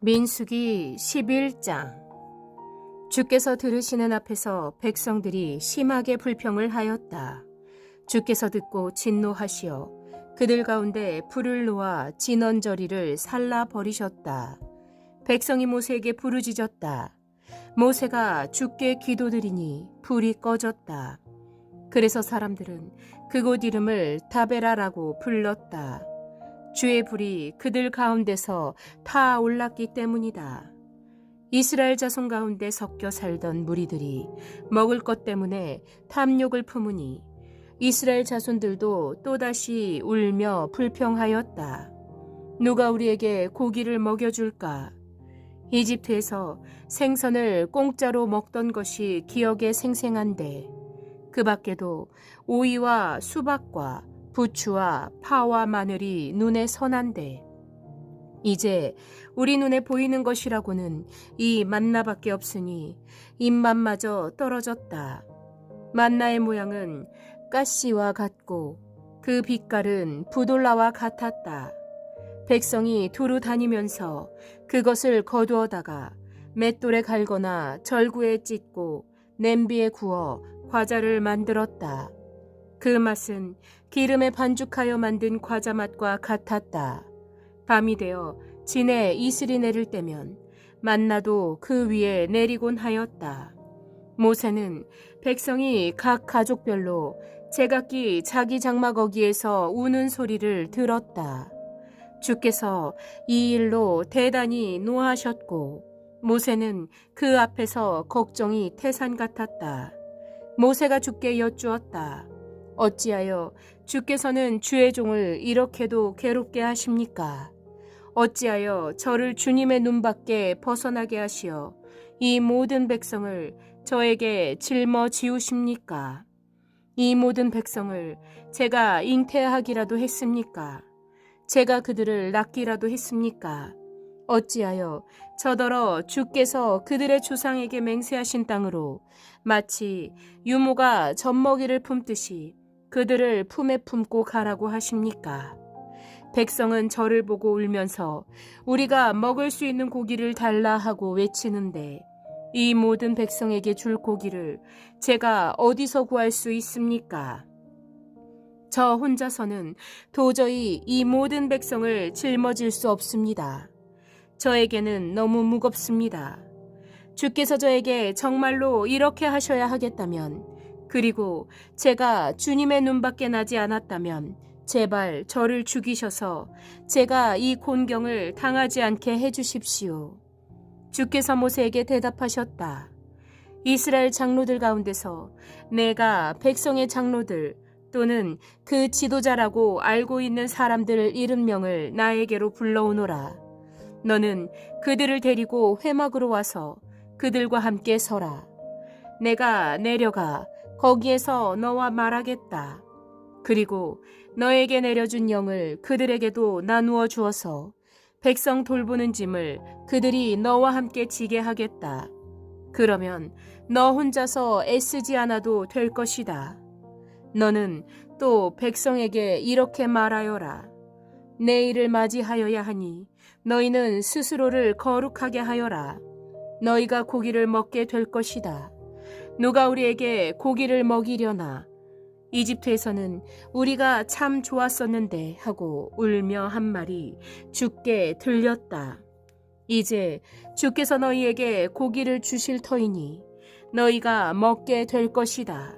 민수기 11장. 주께서 들으시는 앞에서 백성들이 심하게 불평을 하였다. 주께서 듣고 진노하시어 그들 가운데 불을 놓아 진원저리를 살라 버리셨다. 백성이 모세에게 부르짖었다. 모세가 주께 기도드리니 불이 꺼졌다. 그래서 사람들은 그곳 이름을 다베라라고 불렀다. 주의 불이 그들 가운데서 타올랐기 때문이다. 이스라엘 자손 가운데 섞여 살던 무리들이 먹을 것 때문에 탐욕을 품으니 이스라엘 자손들도 또다시 울며 불평하였다. 누가 우리에게 고기를 먹여줄까? 이집트에서 생선을 공짜로 먹던 것이 기억에 생생한데 그 밖에도 오이와 수박과 부추와 파와 마늘이 눈에 선한데 이제 우리 눈에 보이는 것이라고는 이 만나밖에 없으니 입맛마저 떨어졌다. 만나의 모양은 가시와 같고 그 빛깔은 부돌라와 같았다. 백성이 두루 다니면서 그것을 거두어다가 맷돌에 갈거나 절구에 찢고 냄비에 구워 과자를 만들었다. 그 맛은 기름에 반죽하여 만든 과자 맛과 같았다. 밤이 되어 진에 이슬이 내릴 때면 만나도 그 위에 내리곤 하였다. 모세는 백성이 각 가족별로 제각기 자기 장막 어기에서 우는 소리를 들었다. 주께서 이 일로 대단히 노하셨고 모세는 그 앞에서 걱정이 태산 같았다. 모세가 주께 여쭈었다. 어찌하여 주께서는 주의 종을 이렇게도 괴롭게 하십니까? 어찌하여 저를 주님의 눈밖에 벗어나게 하시어 이 모든 백성을 저에게 짊어지우십니까? 이 모든 백성을 제가 잉태하기라도 했습니까? 제가 그들을 낳기라도 했습니까? 어찌하여 저더러 주께서 그들의 조상에게 맹세하신 땅으로 마치 유모가 젖먹이를 품듯이 그들을 품에 품고 가라고 하십니까? 백성은 저를 보고 울면서 우리가 먹을 수 있는 고기를 달라 하고 외치는데 이 모든 백성에게 줄 고기를 제가 어디서 구할 수 있습니까? 저 혼자서는 도저히 이 모든 백성을 짊어질 수 없습니다. 저에게는 너무 무겁습니다. 주께서 저에게 정말로 이렇게 하셔야 하겠다면, 그리고 제가 주님의 눈밖에 나지 않았다면 제발 저를 죽이셔서 제가 이 곤경을 당하지 않게 해주십시오. 주께서 모세에게 대답하셨다. 이스라엘 장로들 가운데서 내가 백성의 장로들 또는 그 지도자라고 알고 있는 사람들 이름명을 나에게로 불러오노라. 너는 그들을 데리고 회막으로 와서 그들과 함께 서라. 내가 내려가 거기에서 너와 말하겠다. 그리고 너에게 내려준 영을 그들에게도 나누어 주어서 백성 돌보는 짐을 그들이 너와 함께 지게 하겠다. 그러면 너 혼자서 애쓰지 않아도 될 것이다. 너는 또 백성에게 이렇게 말하여라. 내일을 맞이하여야 하니 너희는 스스로를 거룩하게 하여라. 너희가 고기를 먹게 될 것이다. 누가 우리에게 고기를 먹이려나? 이집트에서는 우리가 참 좋았었는데 하고 울며 한 말이 주께 들렸다. 이제 주께서 너희에게 고기를 주실 터이니 너희가 먹게 될 것이다.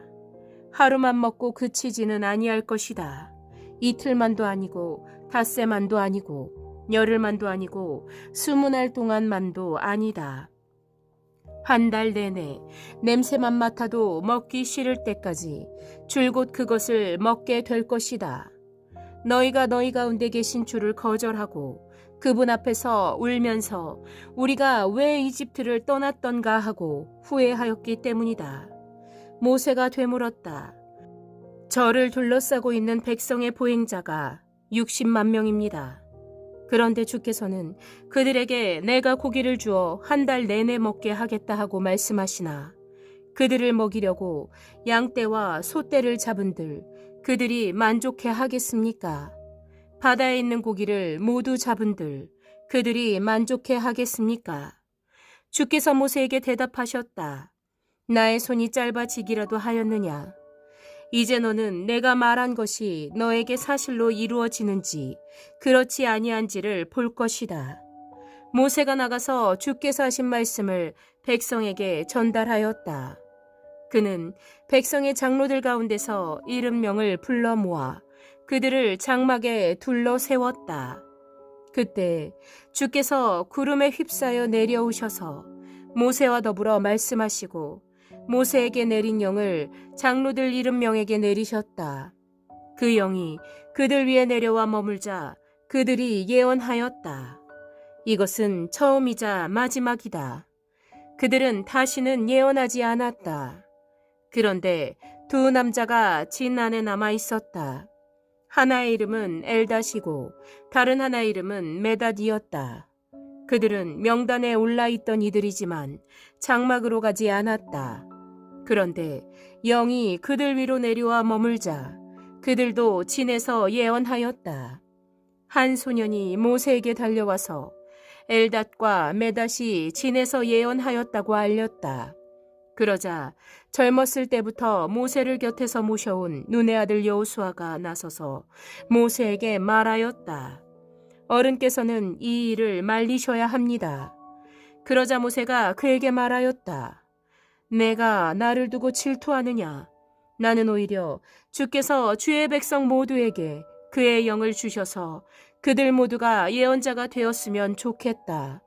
하루만 먹고 그치지는 아니할 것이다. 이틀만도 아니고 닷새만도 아니고 열흘만도 아니고 20날 동안만도 아니다. 한 달 내내 냄새만 맡아도 먹기 싫을 때까지 줄곧 그것을 먹게 될 것이다. 너희가 너희 가운데 계신 주를 거절하고 그분 앞에서 울면서 우리가 왜 이집트를 떠났던가 하고 후회하였기 때문이다. 모세가 되물었다. 저를 둘러싸고 있는 백성의 보행자가 60만 명입니다. 그런데 주께서는 그들에게 내가 고기를 주어 한 달 내내 먹게 하겠다 하고 말씀하시나 그들을 먹이려고 양떼와 소떼를 잡은들 그들이 만족해 하겠습니까? 바다에 있는 고기를 모두 잡은들 그들이 만족해 하겠습니까? 주께서 모세에게 대답하셨다. 나의 손이 짧아지기라도 하였느냐? 이제 너는 내가 말한 것이 너에게 사실로 이루어지는지 그렇지 아니한지를 볼 것이다. 모세가 나가서 주께서 하신 말씀을 백성에게 전달하였다. 그는 백성의 장로들 가운데서 이름명을 불러 모아 그들을 장막에 둘러 세웠다. 그때 주께서 구름에 휩싸여 내려오셔서 모세와 더불어 말씀하시고 모세에게 내린 영을 장로들 이름명에게 내리셨다. 그 영이 그들 위에 내려와 머물자 그들이 예언하였다. 이것은 처음이자 마지막이다. 그들은 다시는 예언하지 않았다. 그런데 두 남자가 진 안에 남아 있었다. 하나의 이름은 엘닷이고 다른 하나의 이름은 메닷이었다. 그들은 명단에 올라 있던 이들이지만 장막으로 가지 않았다. 그런데 영이 그들 위로 내려와 머물자 그들도 진에서 예언하였다. 한 소년이 모세에게 달려와서 엘닷과 메닷이 진에서 예언하였다고 알렸다. 그러자 젊었을 때부터 모세를 곁에서 모셔온 눈의 아들 여호수아가 나서서 모세에게 말하였다. 어른께서는 이 일을 말리셔야 합니다. 그러자 모세가 그에게 말하였다. 내가 나를 두고 질투하느냐? 나는 오히려 주께서 주의 백성 모두에게 그의 영을 주셔서 그들 모두가 예언자가 되었으면 좋겠다.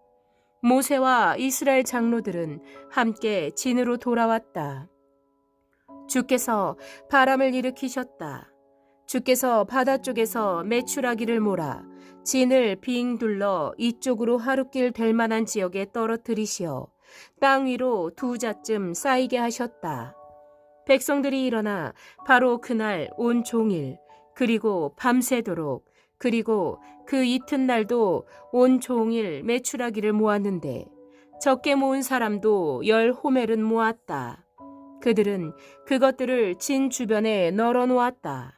모세와 이스라엘 장로들은 함께 진으로 돌아왔다. 주께서 바람을 일으키셨다. 주께서 바다 쪽에서 메추라기를 몰아 진을 빙 둘러 이쪽으로 하룻길 될 만한 지역에 떨어뜨리시어 땅 위로 두 자쯤 쌓이게 하셨다. 백성들이 일어나 바로 그날 온 종일 그리고 밤새도록 그리고 그 이튿날도 온 종일 메추라기를 모았는데 적게 모은 사람도 10호멜은 모았다. 그들은 그것들을 진 주변에 널어 놓았다.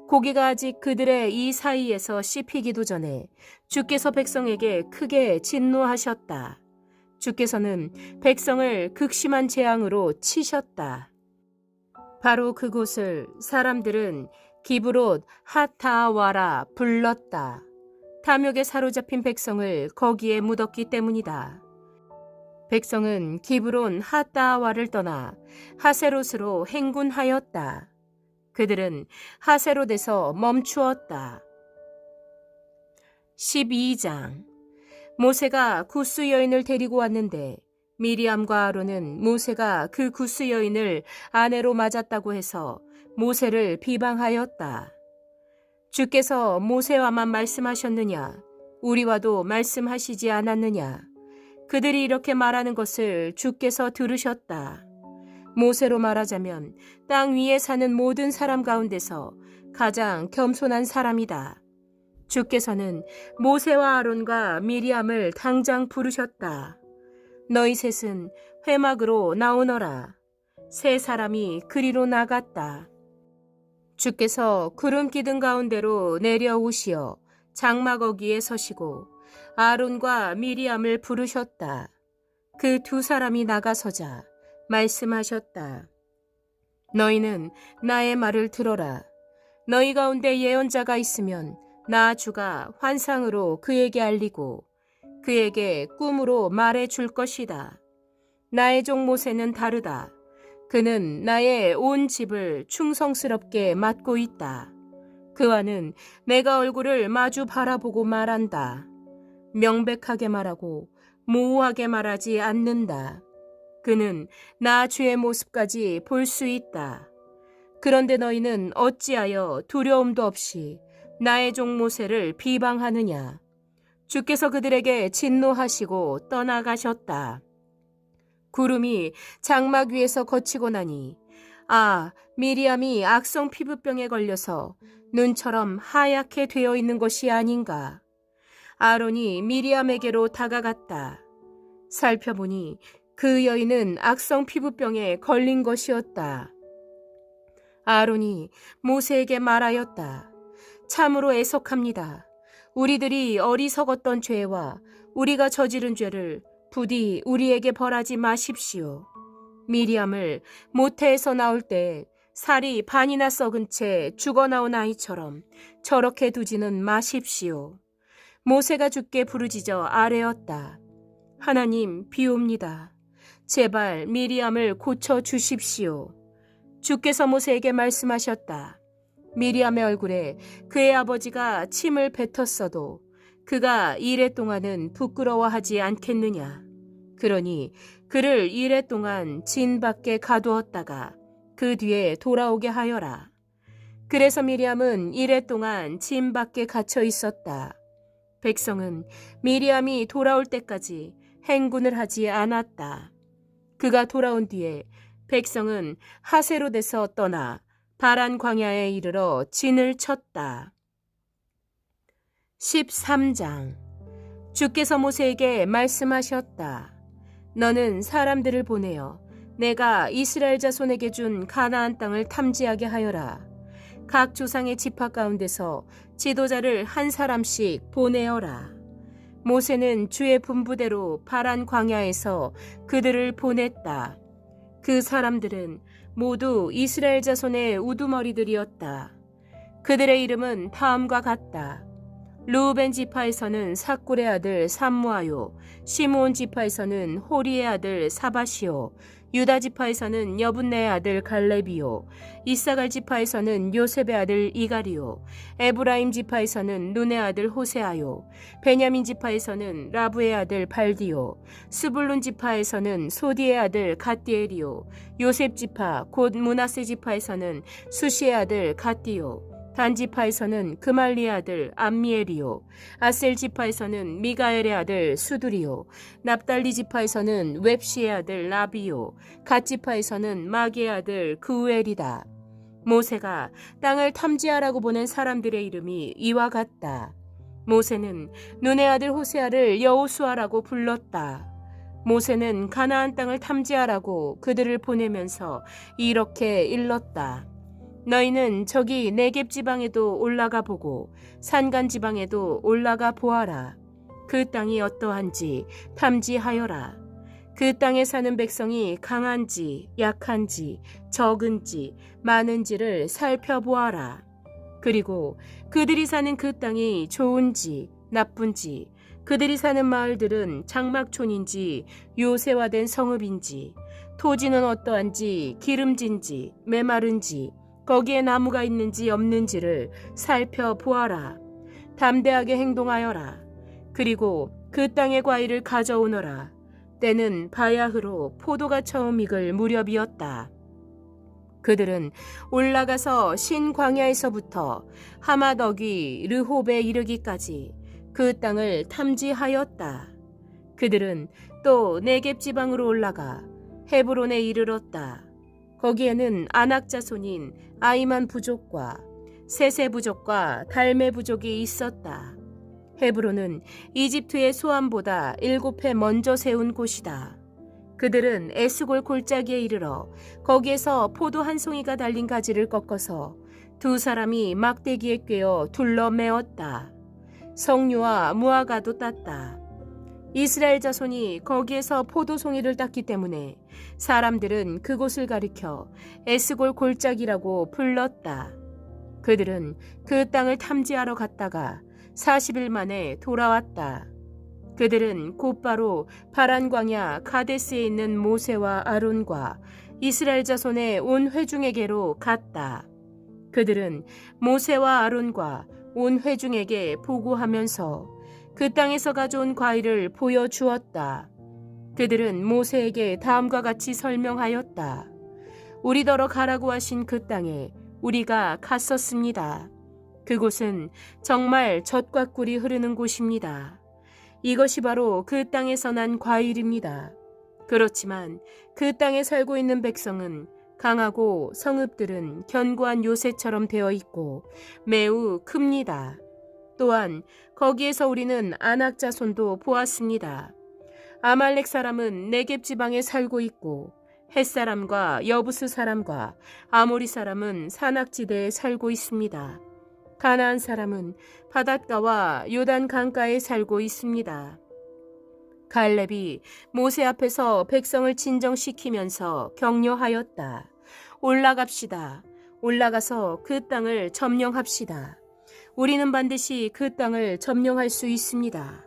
고기가 아직 그들의 이 사이에서 씹히기도 전에 주께서 백성에게 크게 진노하셨다. 주께서는 백성을 극심한 재앙으로 치셨다. 바로 그곳을 사람들은 기브롯 핫타와라 불렀다. 탐욕에 사로잡힌 백성을 거기에 묻었기 때문이다. 백성은 기브론 핫타와를 떠나 하세롯으로 행군하였다. 그들은 하세롯에서 멈추었다. 12장. 모세가 구스 여인을 데리고 왔는데 미리암과 아론은 모세가 그 구스 여인을 아내로 맞았다고 해서 모세를 비방하였다. 주께서 모세와만 말씀하셨느냐? 우리와도 말씀하시지 않았느냐? 그들이 이렇게 말하는 것을 주께서 들으셨다. 모세로 말하자면 땅 위에 사는 모든 사람 가운데서 가장 겸손한 사람이다. 주께서는 모세와 아론과 미리암을 당장 부르셨다. 너희 셋은 회막으로 나오너라. 세 사람이 그리로 나갔다. 주께서 구름 기둥 가운데로 내려오시어 장막 어귀에 서시고 아론과 미리암을 부르셨다. 그 두 사람이 나가서자 말씀하셨다. 너희는 나의 말을 들어라. 너희 가운데 예언자가 있으면 나 주가 환상으로 그에게 알리고 그에게 꿈으로 말해 줄 것이다. 나의 종 모세는 다르다. 그는 나의 온 집을 충성스럽게 맡고 있다. 그와는 내가 얼굴을 마주 바라보고 말한다. 명백하게 말하고 모호하게 말하지 않는다. 그는 나 주의 모습까지 볼 수 있다. 그런데 너희는 어찌하여 두려움도 없이 나의 종 모세를 비방하느냐? 주께서 그들에게 진노하시고 떠나가셨다. 구름이 장막 위에서 거치고 나니 미리암이 악성 피부병에 걸려서 눈처럼 하얗게 되어 있는 것이 아닌가. 아론이 미리암에게로 다가갔다. 살펴보니 그 여인은 악성 피부병에 걸린 것이었다. 아론이 모세에게 말하였다. 참으로 애석합니다. 우리들이 어리석었던 죄와 우리가 저지른 죄를 부디 우리에게 벌하지 마십시오. 미리암을 모태에서 나올 때 살이 반이나 썩은 채 죽어나온 아이처럼 저렇게 두지는 마십시오. 모세가 주께 부르짖어 아뢰었다. 하나님, 비옵니다. 제발 미리암을 고쳐 주십시오. 주께서 모세에게 말씀하셨다. 미리암의 얼굴에 그의 아버지가 침을 뱉었어도 그가 이래 동안은 부끄러워하지 않겠느냐. 그러니 그를 이래 동안 진 밖에 가두었다가 그 뒤에 돌아오게 하여라. 그래서 미리암은 이래 동안 진 밖에 갇혀 있었다. 백성은 미리암이 돌아올 때까지 행군을 하지 않았다. 그가 돌아온 뒤에 백성은 하세롯에서 떠나 바란 광야에 이르러 진을 쳤다. 13장. 주께서 모세에게 말씀하셨다. 너는 사람들을 보내어 내가 이스라엘 자손에게 준 가나안 땅을 탐지하게 하여라. 각 조상의 지파 가운데서 지도자를 한 사람씩 보내어라. 모세는 주의 분부대로 바란 광야에서 그들을 보냈다. 그 사람들은 모두 이스라엘 자손의 우두머리들이었다. 그들의 이름은 다음과 같다. 르우벤 지파에서는 삭굴의 아들 삼무아요, 시므온 지파에서는 호리의 아들 사바시오, 유다 지파에서는 여분네의 아들 갈렙이요, 이사갈 지파에서는 요셉의 아들 이갈이요, 에브라임 지파에서는 눈의 아들 호세아요, 베냐민 지파에서는 라부의 아들 발디요, 스불룬 지파에서는 소디의 아들 갓디엘이요, 요셉 지파 곧 므낫세 지파에서는 수시의 아들 갓디요, 단 지파에서는 그말리의 아들 암미엘이요, 아셀 지파에서는 미가엘의 아들 수두리요, 납달리 지파에서는 웹시의 아들 나비요, 갓 지파에서는 마기의 아들 그우엘이다. 모세가 땅을 탐지하라고 보낸 사람들의 이름이 이와 같다. 모세는 눈의 아들 호세아를 여호수아라고 불렀다. 모세는 가나안 땅을 탐지하라고 그들을 보내면서 이렇게 일렀다. 너희는 저기 네겝 지방에도 올라가 보고 산간 지방에도 올라가 보아라. 그 땅이 어떠한지 탐지하여라. 그 땅에 사는 백성이 강한지 약한지 적은지 많은지를 살펴보아라. 그리고 그들이 사는 그 땅이 좋은지 나쁜지, 그들이 사는 마을들은 장막촌인지 요새화된 성읍인지, 토지는 어떠한지 기름진지 메마른지, 거기에 나무가 있는지 없는지를 살펴보아라. 담대하게 행동하여라. 그리고 그 땅의 과일을 가져오너라. 때는 바야흐로 포도가 처음 익을 무렵이었다. 그들은 올라가서 신광야에서부터 하맛어귀 르홉에 이르기까지 그 땅을 탐지하였다. 그들은 또 네겝 지방으로 올라가 헤브론에 이르렀다. 거기에는 아낙 자손인 아이만 부족과 세세 부족과 달메 부족이 있었다. 헤브론은 이집트의 소암보다 7배 먼저 세운 곳이다. 그들은 에스골 골짜기에 이르러 거기에서 포도 한 송이가 달린 가지를 꺾어서 두 사람이 막대기에 꿰어 둘러 메었다. 석류와 무화과도 땄다. 이스라엘 자손이 거기에서 포도송이를 땄기 때문에 사람들은 그곳을 가리켜 에스골 골짜기라고 불렀다. 그들은 그 땅을 탐지하러 갔다가 40일 만에 돌아왔다. 그들은 곧바로 바란 광야 가데스에 있는 모세와 아론과 이스라엘 자손의 온 회중에게로 갔다. 그들은 모세와 아론과 온 회중에게 보고하면서 그 땅에서 가져온 과일을 보여주었다. 그들은 모세에게 다음과 같이 설명하였다. 우리더러 가라고 하신 그 땅에 우리가 갔었습니다. 그곳은 정말 젖과 꿀이 흐르는 곳입니다. 이것이 바로 그 땅에서 난 과일입니다. 그렇지만 그 땅에 살고 있는 백성은 강하고 성읍들은 견고한 요새처럼 되어 있고 매우 큽니다. 또한 거기에서 우리는 아낙 자손도 보았습니다. 아말렉 사람은 네겝 지방에 살고 있고 헷 사람과 여부스 사람과 아모리 사람은 산악지대에 살고 있습니다. 가나안 사람은 바닷가와 요단 강가에 살고 있습니다. 갈렙이 모세 앞에서 백성을 진정시키면서 격려하였다. 올라갑시다. 올라가서 그 땅을 점령합시다. 우리는 반드시 그 땅을 점령할 수 있습니다.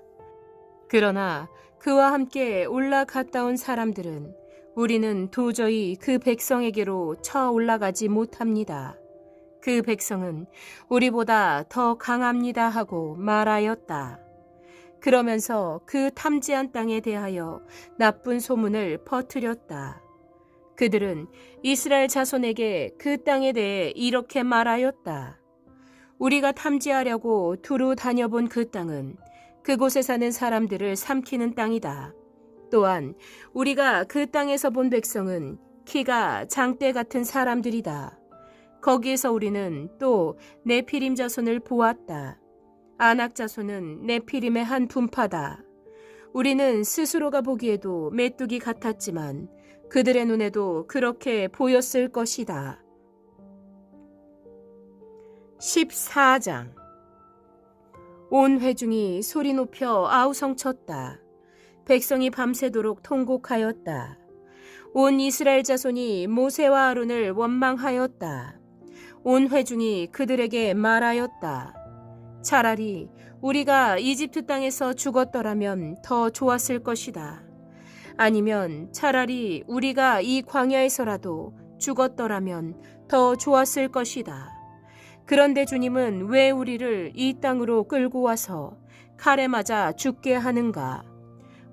그러나 그와 함께 올라갔다 온 사람들은 우리는 도저히 그 백성에게로 쳐 올라가지 못합니다. 그 백성은 우리보다 더 강합니다 하고 말하였다. 그러면서 그 탐지한 땅에 대하여 나쁜 소문을 퍼뜨렸다. 그들은 이스라엘 자손에게 그 땅에 대해 이렇게 말하였다. 우리가 탐지하려고 두루 다녀본 그 땅은 그곳에 사는 사람들을 삼키는 땅이다. 또한 우리가 그 땅에서 본 백성은 키가 장대 같은 사람들이다. 거기에서 우리는 또 네피림 자손을 보았다. 아낙 자손은 네피림의 한 분파다. 우리는 스스로가 보기에도 메뚜기 같았지만 그들의 눈에도 그렇게 보였을 것이다. 14장. 온 회중이 소리 높여 아우성쳤다. 백성이 밤새도록 통곡하였다. 온 이스라엘 자손이 모세와 아론을 원망하였다. 온 회중이 그들에게 말하였다. 차라리 우리가 이집트 땅에서 죽었더라면 더 좋았을 것이다. 아니면 차라리 우리가 이 광야에서라도 죽었더라면 더 좋았을 것이다. 그런데 주님은 왜 우리를 이 땅으로 끌고 와서 칼에 맞아 죽게 하는가?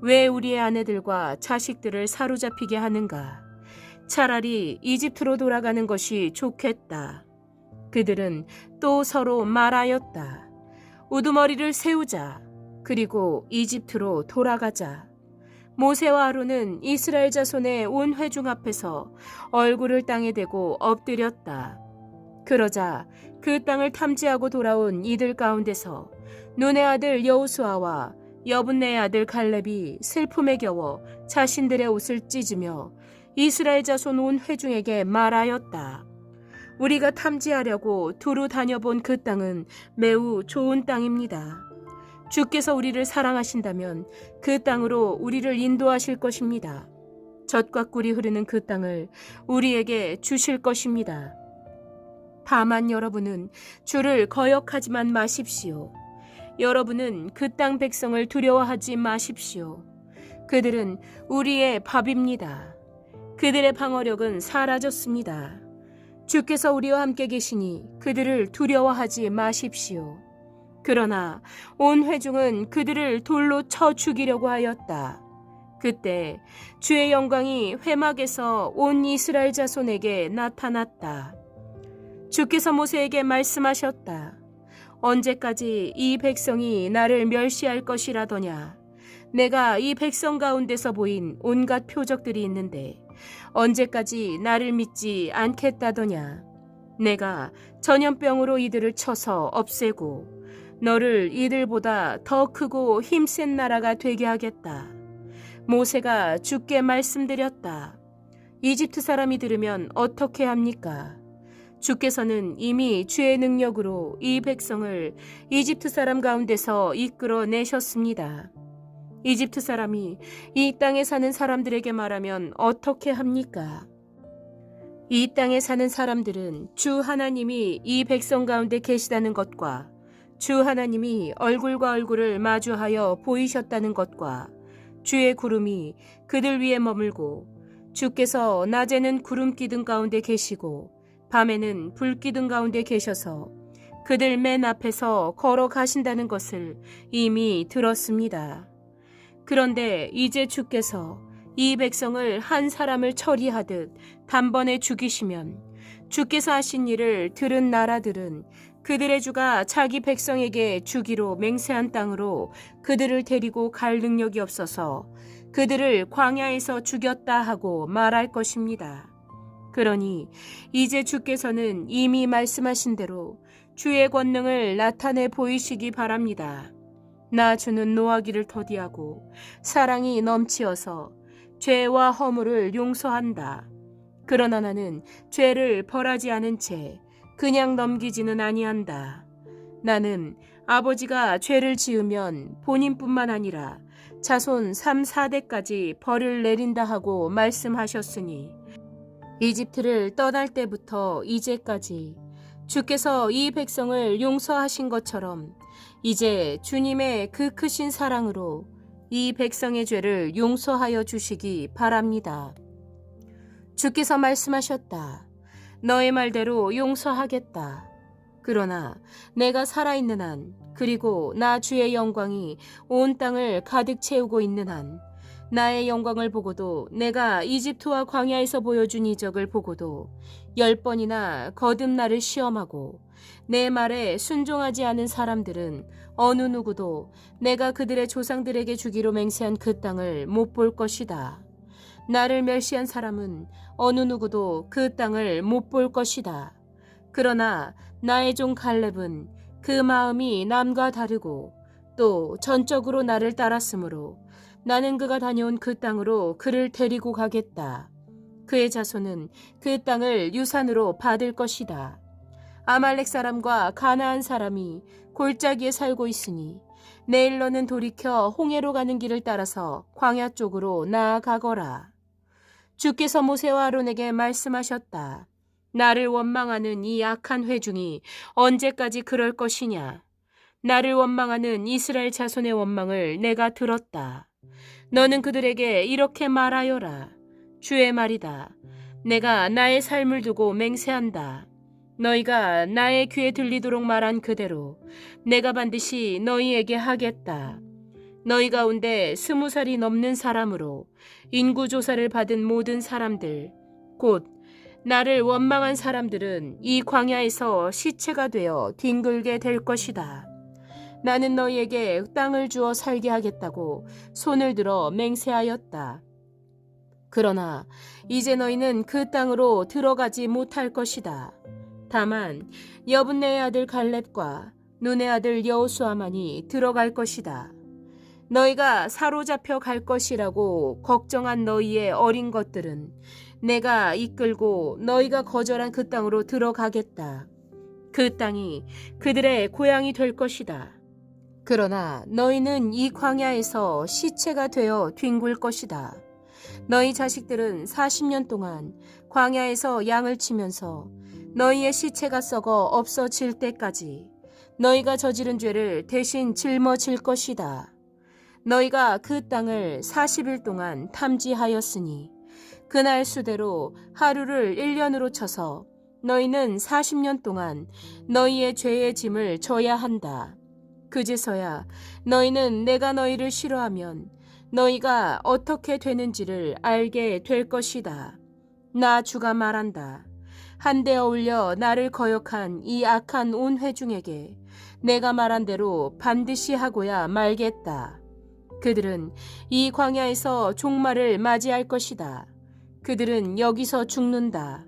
왜 우리의 아내들과 자식들을 사로잡히게 하는가? 차라리 이집트로 돌아가는 것이 좋겠다. 그들은 또 서로 말하였다. 우두머리를 세우자. 그리고 이집트로 돌아가자. 모세와 아론은 이스라엘 자손의 온 회중 앞에서 얼굴을 땅에 대고 엎드렸다. 그러자 그 땅을 탐지하고 돌아온 이들 가운데서 눈의 아들 여호수아와 여분네의 아들 갈렙이 슬픔에 겨워 자신들의 옷을 찢으며 이스라엘 자손 온 회중에게 말하였다. 우리가 탐지하려고 두루 다녀본 그 땅은 매우 좋은 땅입니다. 주께서 우리를 사랑하신다면 그 땅으로 우리를 인도하실 것입니다. 젖과 꿀이 흐르는 그 땅을 우리에게 주실 것입니다. 다만 여러분은 주를 거역하지만 마십시오. 여러분은 그 땅 백성을 두려워하지 마십시오. 그들은 우리의 밥입니다. 그들의 방어력은 사라졌습니다. 주께서 우리와 함께 계시니 그들을 두려워하지 마십시오. 그러나 온 회중은 그들을 돌로 쳐 죽이려고 하였다. 그때 주의 영광이 회막에서 온 이스라엘 자손에게 나타났다. 주께서 모세에게 말씀하셨다. 언제까지 이 백성이 나를 멸시할 것이라더냐? 내가 이 백성 가운데서 보인 온갖 표적들이 있는데 언제까지 나를 믿지 않겠다더냐? 내가 전염병으로 이들을 쳐서 없애고 너를 이들보다 더 크고 힘센 나라가 되게 하겠다. 모세가 주께 말씀드렸다. 이집트 사람이 들으면 어떻게 합니까? 주께서는 이미 주의 능력으로 이 백성을 이집트 사람 가운데서 이끌어 내셨습니다. 이집트 사람이 이 땅에 사는 사람들에게 말하면 어떻게 합니까? 이 땅에 사는 사람들은 주 하나님이 이 백성 가운데 계시다는 것과 주 하나님이 얼굴과 얼굴을 마주하여 보이셨다는 것과 주의 구름이 그들 위에 머물고 주께서 낮에는 구름 기둥 가운데 계시고 밤에는 불 기둥 가운데 계셔서 그들 맨 앞에서 걸어가신다는 것을 이미 들었습니다. 그런데 이제 주께서 이 백성을 한 사람을 처리하듯 단번에 죽이시면 주께서 하신 일을 들은 나라들은 그들의 주가 자기 백성에게 주기로 맹세한 땅으로 그들을 데리고 갈 능력이 없어서 그들을 광야에서 죽였다 하고 말할 것입니다. 그러니 이제 주께서는 이미 말씀하신 대로 주의 권능을 나타내 보이시기 바랍니다. 나 주는 노하기를 더디하고 사랑이 넘치어서 죄와 허물을 용서한다. 그러나 나는 죄를 벌하지 않은 채 그냥 넘기지는 아니한다. 나는 아버지가 죄를 지으면 본인뿐만 아니라 자손 3, 4대까지 벌을 내린다 하고 말씀하셨으니 이집트를 떠날 때부터 이제까지 주께서 이 백성을 용서하신 것처럼 이제 주님의 그 크신 사랑으로 이 백성의 죄를 용서하여 주시기 바랍니다. 주께서 말씀하셨다. 너의 말대로 용서하겠다. 그러나 내가 살아있는 한, 그리고 나 주의 영광이 온 땅을 가득 채우고 있는 한, 나의 영광을 보고도 내가 이집트와 광야에서 보여준 이적을 보고도 10번이나 거듭 나를 시험하고 내 말에 순종하지 않은 사람들은 어느 누구도 내가 그들의 조상들에게 주기로 맹세한 그 땅을 못 볼 것이다. 나를 멸시한 사람은 어느 누구도 그 땅을 못 볼 것이다. 그러나 나의 종 갈렙은 그 마음이 남과 다르고 또 전적으로 나를 따랐으므로 나는 그가 다녀온 그 땅으로 그를 데리고 가겠다. 그의 자손은 그 땅을 유산으로 받을 것이다. 아말렉 사람과 가나안 사람이 골짜기에 살고 있으니 내일 너는 돌이켜 홍해로 가는 길을 따라서 광야 쪽으로 나아가거라. 주께서 모세와 아론에게 말씀하셨다. 나를 원망하는 이 악한 회중이 언제까지 그럴 것이냐. 나를 원망하는 이스라엘 자손의 원망을 내가 들었다. 너는 그들에게 이렇게 말하여라. 주의 말이다. 내가 나의 삶을 두고 맹세한다. 너희가 나의 귀에 들리도록 말한 그대로 내가 반드시 너희에게 하겠다. 너희 가운데 20살이 넘는 사람으로 인구조사를 받은 모든 사람들, 곧 나를 원망한 사람들은 이 광야에서 시체가 되어 뒹굴게 될 것이다. 나는 너희에게 땅을 주어 살게 하겠다고 손을 들어 맹세하였다. 그러나 이제 너희는 그 땅으로 들어가지 못할 것이다. 다만 여분네의 아들 갈렙과 눈의 아들 여호수아만이 들어갈 것이다. 너희가 사로잡혀 갈 것이라고 걱정한 너희의 어린 것들은 내가 이끌고 너희가 거절한 그 땅으로 들어가겠다. 그 땅이 그들의 고향이 될 것이다. 그러나 너희는 이 광야에서 시체가 되어 뒹굴 것이다. 너희 자식들은 40년 동안 광야에서 양을 치면서 너희의 시체가 썩어 없어질 때까지 너희가 저지른 죄를 대신 짊어질 것이다. 너희가 그 땅을 40일 동안 탐지하였으니 그날 수대로 하루를 1년으로 쳐서 너희는 40년 동안 너희의 죄의 짐을 져야 한다. 그제서야 너희는 내가 너희를 싫어하면 너희가 어떻게 되는지를 알게 될 것이다. 나 주가 말한다. 한데 어울려 나를 거역한 이 악한 온 회중에게 내가 말한 대로 반드시 하고야 말겠다. 그들은 이 광야에서 종말을 맞이할 것이다. 그들은 여기서 죽는다.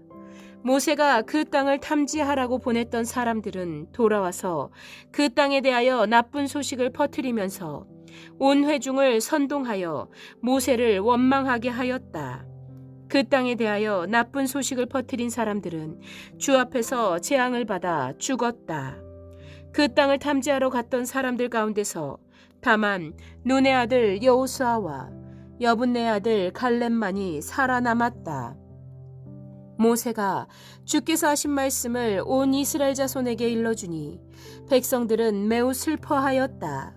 모세가 그 땅을 탐지하라고 보냈던 사람들은 돌아와서 그 땅에 대하여 나쁜 소식을 퍼뜨리면서 온 회중을 선동하여 모세를 원망하게 하였다. 그 땅에 대하여 나쁜 소식을 퍼뜨린 사람들은 주 앞에서 재앙을 받아 죽었다. 그 땅을 탐지하러 갔던 사람들 가운데서 다만 눈의 아들 여호수아와 여분네 아들 갈렙만이 살아남았다. 모세가 주께서 하신 말씀을 온 이스라엘 자손에게 일러주니 백성들은 매우 슬퍼하였다.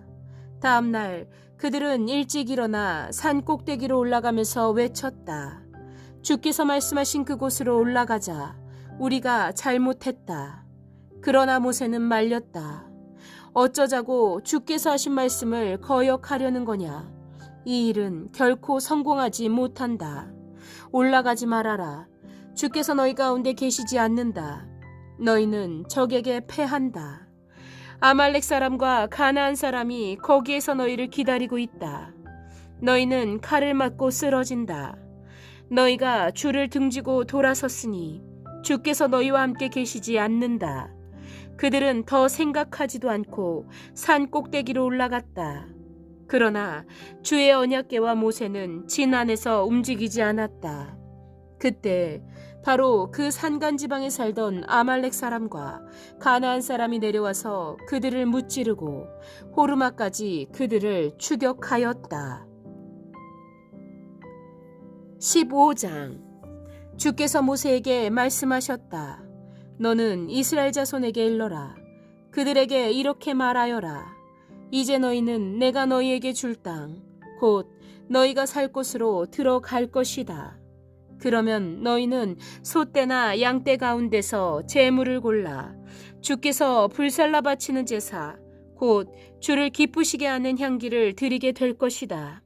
다음 날 그들은 일찍 일어나 산 꼭대기로 올라가면서 외쳤다. 주께서 말씀하신 그곳으로 올라가자. 우리가 잘못했다. 그러나 모세는 말렸다. 어쩌자고 주께서 하신 말씀을 거역하려는 거냐. 이 일은 결코 성공하지 못한다. 올라가지 말아라. 주께서 너희 가운데 계시지 않는다. 너희는 적에게 패한다. 아말렉 사람과 가나안 사람이 거기에서 너희를 기다리고 있다. 너희는 칼을 맞고 쓰러진다. 너희가 주를 등지고 돌아섰으니 주께서 너희와 함께 계시지 않는다. 그들은 더 생각하지도 않고 산 꼭대기로 올라갔다. 그러나 주의 언약궤와 모세는 진 안에서 움직이지 않았다. 그때 바로 그 산간 지방에 살던 아말렉 사람과 가나안 사람이 내려와서 그들을 무찌르고 호르마까지 그들을 추격하였다. 15장. 주께서 모세에게 말씀하셨다. 너는 이스라엘 자손에게 일러라. 그들에게 이렇게 말하여라. 이제 너희는 내가 너희에게 줄 땅, 곧 너희가 살 곳으로 들어갈 것이다. 그러면 너희는 소떼나 양떼 가운데서 제물을 골라 주께서 불살라 바치는 제사, 곧 주를 기쁘시게 하는 향기를 드리게 될 것이다.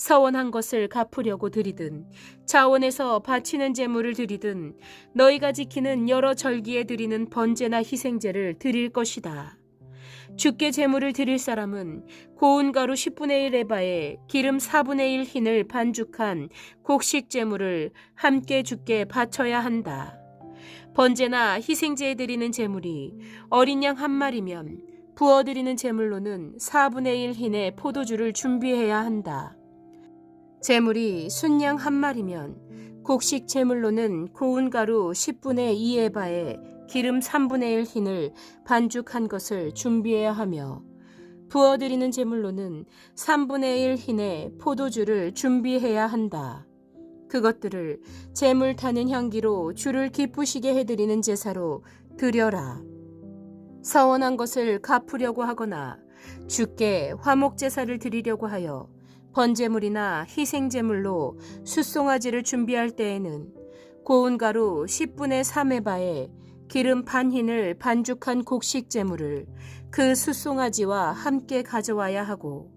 서원한 것을 갚으려고 드리든 자원에서 바치는 제물을 드리든 너희가 지키는 여러 절기에 드리는 번제나 희생제를 드릴 것이다. 주께 제물을 드릴 사람은 고운 가루 10분의 1 에바에 기름 4분의 1 흰을 반죽한 곡식 제물을 함께 주께 바쳐야 한다. 번제나 희생제에 드리는 제물이 어린 양 한 마리면 부어드리는 제물로는 4분의 1 흰의 포도주를 준비해야 한다. 제물이 순양 한 마리면 곡식 제물로는 고운 가루 10분의 2 에바에 기름 3분의 1 흰을 반죽한 것을 준비해야 하며 부어드리는 제물로는 3분의 1 흰의 포도주를 준비해야 한다. 그것들을 제물 타는 향기로 주를 기쁘시게 해드리는 제사로 드려라. 서원한 것을 갚으려고 하거나 주께 화목제사를 드리려고 하여 번제물이나 희생제물로 숫송아지를 준비할 때에는 고운 가루 10분의 3 에바에 기름 반 흰을 반죽한 곡식 제물을 그 숫송아지와 함께 가져와야 하고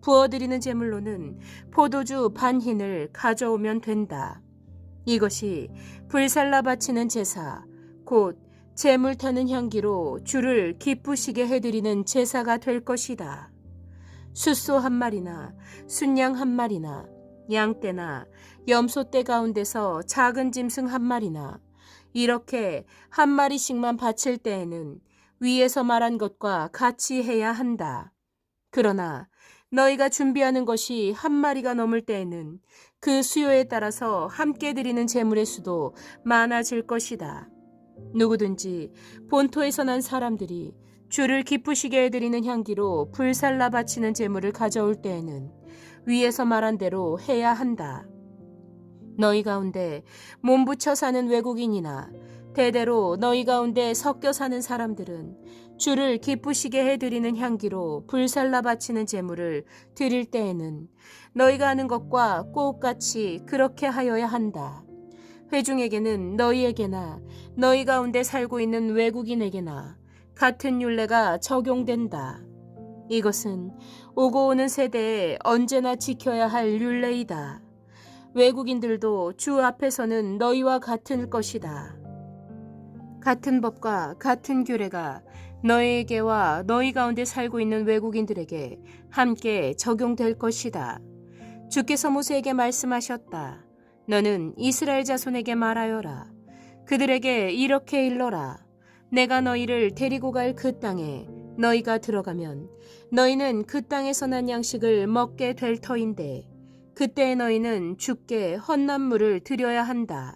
부어드리는 제물로는 포도주 반 흰을 가져오면 된다. 이것이 불살라 바치는 제사, 곧 제물 타는 향기로 주를 기쁘시게 해드리는 제사가 될 것이다. 숫소 한 마리나 순양 한 마리나 양떼나 염소떼 가운데서 작은 짐승 한 마리나 이렇게 한 마리씩만 바칠 때에는 위에서 말한 것과 같이 해야 한다. 그러나 너희가 준비하는 것이 한 마리가 넘을 때에는 그 수요에 따라서 함께 드리는 제물의 수도 많아질 것이다. 누구든지 본토에서 난 사람들이 주를 기쁘시게 해드리는 향기로 불살라 바치는 제물을 가져올 때에는 위에서 말한 대로 해야 한다. 너희 가운데 몸부쳐 사는 외국인이나 대대로 너희 가운데 섞여 사는 사람들은 주를 기쁘시게 해드리는 향기로 불살라 바치는 제물을 드릴 때에는 너희가 하는 것과 똑같이 그렇게 하여야 한다. 회중에게는 너희에게나 너희 가운데 살고 있는 외국인에게나 같은 율례가 적용된다. 이것은 오고 오는 세대에 언제나 지켜야 할 율례이다. 외국인들도 주 앞에서는 너희와 같을 것이다. 같은 법과 같은 규례가 너희에게와 너희 가운데 살고 있는 외국인들에게 함께 적용될 것이다. 주께서 모세에게 말씀하셨다. 너는 이스라엘 자손에게 말하여라. 그들에게 이렇게 일러라. 내가 너희를 데리고 갈 그 땅에 너희가 들어가면 너희는 그 땅에서 난 양식을 먹게 될 터인데 그때 너희는 주께 헌납물을 드려야 한다.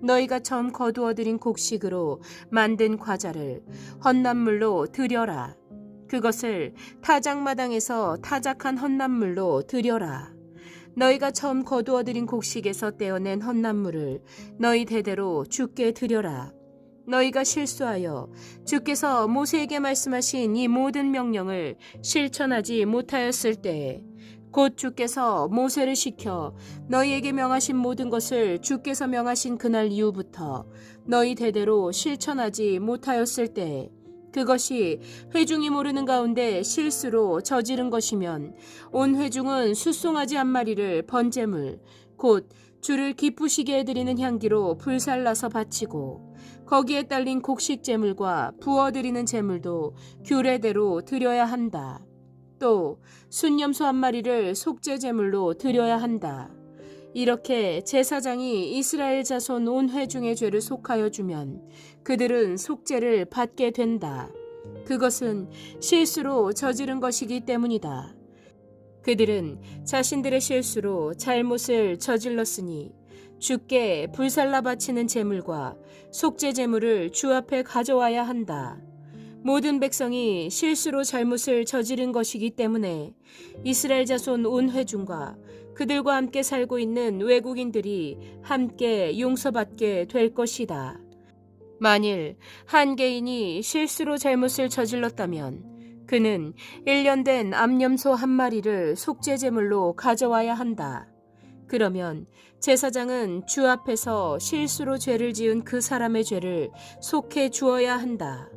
너희가 처음 거두어들인 곡식으로 만든 과자를 헌납물로 드려라. 그것을 타작마당에서 타작한 헌납물로 드려라. 너희가 처음 거두어들인 곡식에서 떼어낸 헌납물을 너희 대대로 주께 드려라. 너희가 실수하여 주께서 모세에게 말씀하신 이 모든 명령을 실천하지 못하였을 때에 곧 주께서 모세를 시켜 너희에게 명하신 모든 것을 주께서 명하신 그날 이후부터 너희 대대로 실천하지 못하였을 때에 그것이 회중이 모르는 가운데 실수로 저지른 것이면 온 회중은 숫송아지 한 마리를 번제물 곧 주를 기쁘시게 해드리는 향기로 불살라서 바치고 거기에 딸린 곡식 제물과 부어드리는 제물도 규례대로 드려야 한다. 또 순염소 한 마리를 속죄 제물로 드려야 한다. 이렇게 제사장이 이스라엘 자손 온 회중의 죄를 속하여 주면 그들은 속죄를 받게 된다. 그것은 실수로 저지른 것이기 때문이다. 그들은 자신들의 실수로 잘못을 저질렀으니 주께 불살라 바치는 제물과 속죄 제물을 주 앞에 가져와야 한다. 모든 백성이 실수로 잘못을 저지른 것이기 때문에 이스라엘 자손 온 회중과 그들과 함께 살고 있는 외국인들이 함께 용서받게 될 것이다. 만일 한 개인이 실수로 잘못을 저질렀다면 그는 1년 된 암염소 한 마리를 속죄 제물로 가져와야 한다. 그러면 제사장은 주 앞에서 실수로 죄를 지은 그 사람의 죄를 속해 주어야 한다.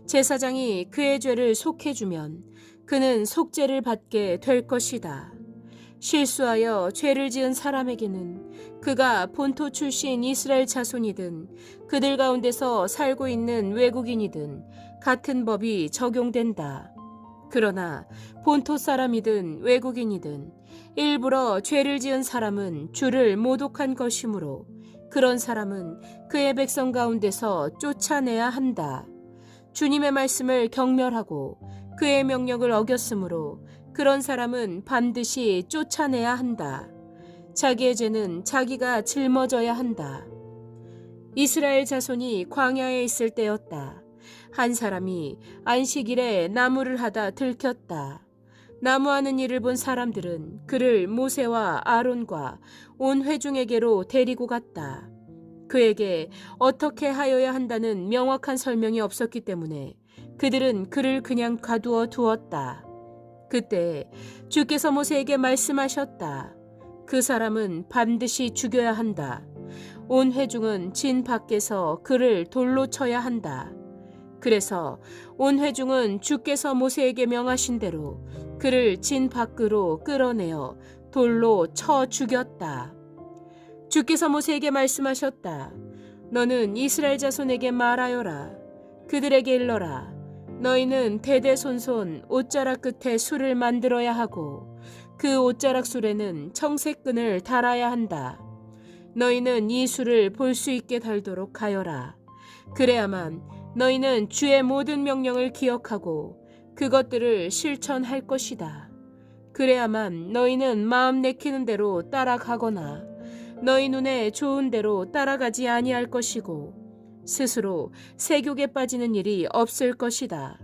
제사장이 그의 죄를 속해주면 그는 속죄를 받게 될 것이다. 실수하여 죄를 지은 사람에게는 그가 본토 출신 이스라엘 자손이든 그들 가운데서 살고 있는 외국인이든 같은 법이 적용된다. 그러나 본토 사람이든 외국인이든 일부러 죄를 지은 사람은 주를 모독한 것이므로 그런 사람은 그의 백성 가운데서 쫓아내야 한다. 주님의 말씀을 경멸하고 그의 명령을 어겼으므로 그런 사람은 반드시 쫓아내야 한다. 자기의 죄는 자기가 짊어져야 한다. 이스라엘 자손이 광야에 있을 때였다. 한 사람이 안식일에 나무를 하다 들켰다. 나무하는 일을 본 사람들은 그를 모세와 아론과 온 회중에게로 데리고 갔다. 그에게 어떻게 하여야 한다는 명확한 설명이 없었기 때문에 그들은 그를 그냥 가두어 두었다. 그때 주께서 모세에게 말씀하셨다. 그 사람은 반드시 죽여야 한다. 온 회중은 진 밖에서 그를 돌로 쳐야 한다. 그래서 온 회중은 주께서 모세에게 명하신 대로 그를 진 밖으로 끌어내어 돌로 쳐 죽였다. 주께서 모세에게 말씀하셨다. 너는 이스라엘 자손에게 말하여라. 그들에게 일러라. 너희는 대대손손 옷자락 끝에 술을 만들어야 하고 그 옷자락 술에는 청색끈을 달아야 한다. 너희는 이 술을 볼 수 있게 달도록 하여라. 그래야만 너희는 주의 모든 명령을 기억하고 그것들을 실천할 것이다. 그래야만 너희는 마음 내키는 대로 따라가거나 너희 눈에 좋은 대로 따라가지 아니할 것이고 스스로 세욕에 빠지는 일이 없을 것이다.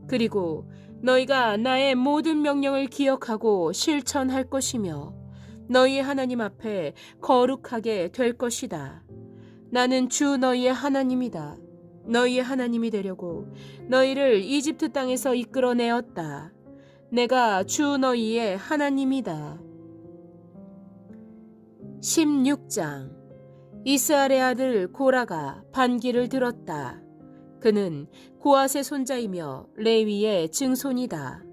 그리고 너희가 나의 모든 명령을 기억하고 실천할 것이며 너희 하나님 앞에 거룩하게 될 것이다. 나는 주 너희의 하나님이다. 너희의 하나님이 되려고 너희를 이집트 땅에서 이끌어내었다. 내가 주 너희의 하나님이다. 16장. 이스라엘의 아들 고라가 반기를 들었다. 그는 고앗의 손자이며 레위의 증손이다.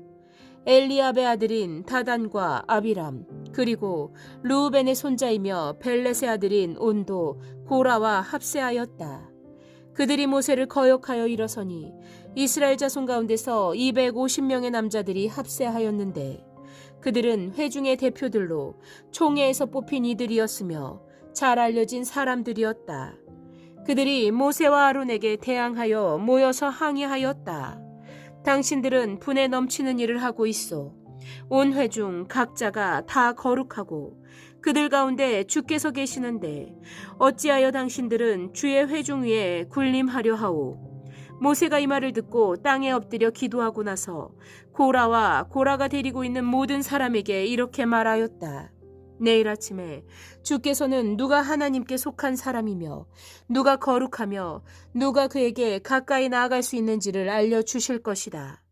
엘리압의 아들인 다단과 아비람 그리고 루벤의 손자이며 벨렛의 아들인 온도 고라와 합세하였다. 그들이 모세를 거역하여 일어서니 이스라엘 자손 가운데서 250명의 남자들이 합세하였는데 그들은 회중의 대표들로 총회에서 뽑힌 이들이었으며 잘 알려진 사람들이었다. 그들이 모세와 아론에게 대항하여 모여서 항의하였다. 당신들은 분에 넘치는 일을 하고 있어. 온 회중 각자가 다 거룩하고 그들 가운데 주께서 계시는데 어찌하여 당신들은 주의 회중 위에 군림하려 하오. 모세가 이 말을 듣고 땅에 엎드려 기도하고 나서 고라와 고라가 데리고 있는 모든 사람에게 이렇게 말하였다. 내일 아침에 주께서는 누가 하나님께 속한 사람이며 누가 거룩하며 누가 그에게 가까이 나아갈 수 있는지를 알려주실 것이다.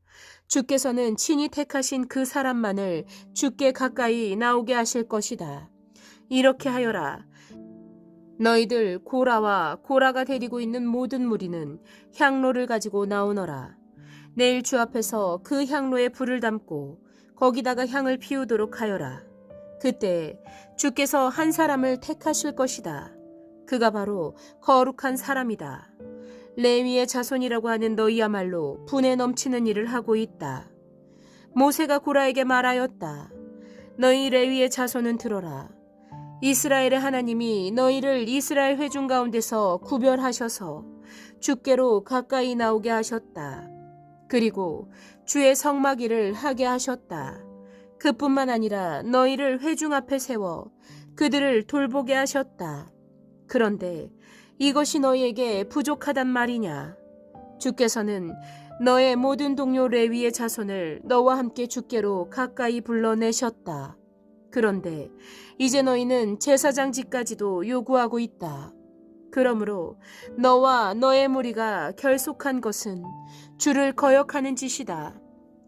주께서는 친히 택하신 그 사람만을 주께 가까이 나오게 하실 것이다. 이렇게 하여라. 너희들 고라와 고라가 데리고 있는 모든 무리는 향로를 가지고 나오너라. 내일 주 앞에서 그 향로에 불을 담고 거기다가 향을 피우도록 하여라. 그때 주께서 한 사람을 택하실 것이다. 그가 바로 거룩한 사람이다. 레위의 자손이라고 하는 너희야말로 분에 넘치는 일을 하고 있다. 모세가 고라에게 말하였다. 너희 레위의 자손은 들어라. 이스라엘의 하나님이 너희를 이스라엘 회중 가운데서 구별하셔서 주께로 가까이 나오게 하셨다. 그리고 주의 성막일을 하게 하셨다. 그뿐만 아니라 너희를 회중 앞에 세워 그들을 돌보게 하셨다. 그런데 이것이 너희에게 부족하단 말이냐? 주께서는 너의 모든 동료 레위의 자손을 너와 함께 주께로 가까이 불러내셨다. 그런데 이제 너희는 제사장직까지도 요구하고 있다. 그러므로 너와 너의 무리가 결속한 것은 주를 거역하는 짓이다.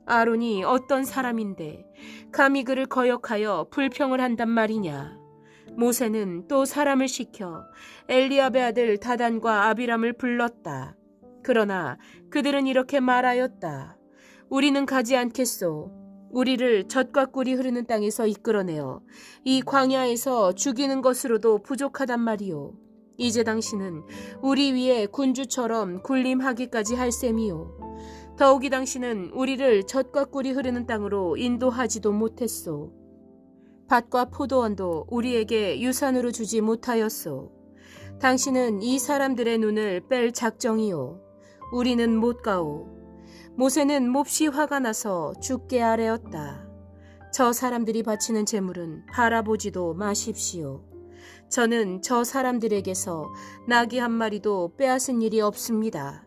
아론이 어떤 사람인데 감히 그를 거역하여 불평을 한단 말이냐. 모세는 또 사람을 시켜 엘리압의 아들 다단과 아비람을 불렀다. 그러나 그들은 이렇게 말하였다. 우리는 가지 않겠소. 우리를 젖과 꿀이 흐르는 땅에서 이끌어내어 이 광야에서 죽이는 것으로도 부족하단 말이오. 이제 당신은 우리 위에 군주처럼 군림하기까지 할 셈이오. 더욱이 당신은 우리를 젖과 꿀이 흐르는 땅으로 인도하지도 못했소. 밭과 포도원도 우리에게 유산으로 주지 못하였소. 당신은 이 사람들의 눈을 뺄 작정이오. 우리는 못 가오. 모세는 몹시 화가 나서 주께 아뢰었다. 저 사람들이 바치는 제물은 바라보지도 마십시오. 저는 저 사람들에게서 나귀 한 마리도 빼앗은 일이 없습니다.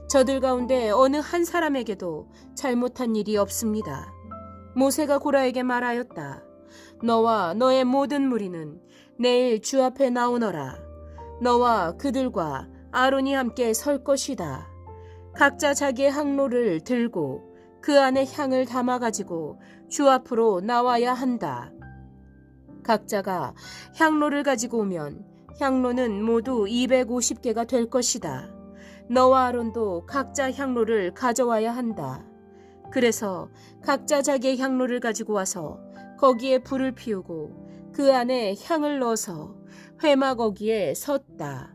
저들 가운데 어느 한 사람에게도 잘못한 일이 없습니다. 모세가 고라에게 말하였다. 너와 너의 모든 무리는 내일 주 앞에 나오너라. 너와 그들과 아론이 함께 설 것이다. 각자 자기의 향로를 들고 그 안에 향을 담아가지고 주 앞으로 나와야 한다. 각자가 향로를 가지고 오면 향로는 모두 250개가 될 것이다. 너와 아론도 각자 향로를 가져와야 한다. 그래서 각자 자기의 향로를 가지고 와서 거기에 불을 피우고 그 안에 향을 넣어서 회막 거기에 섰다.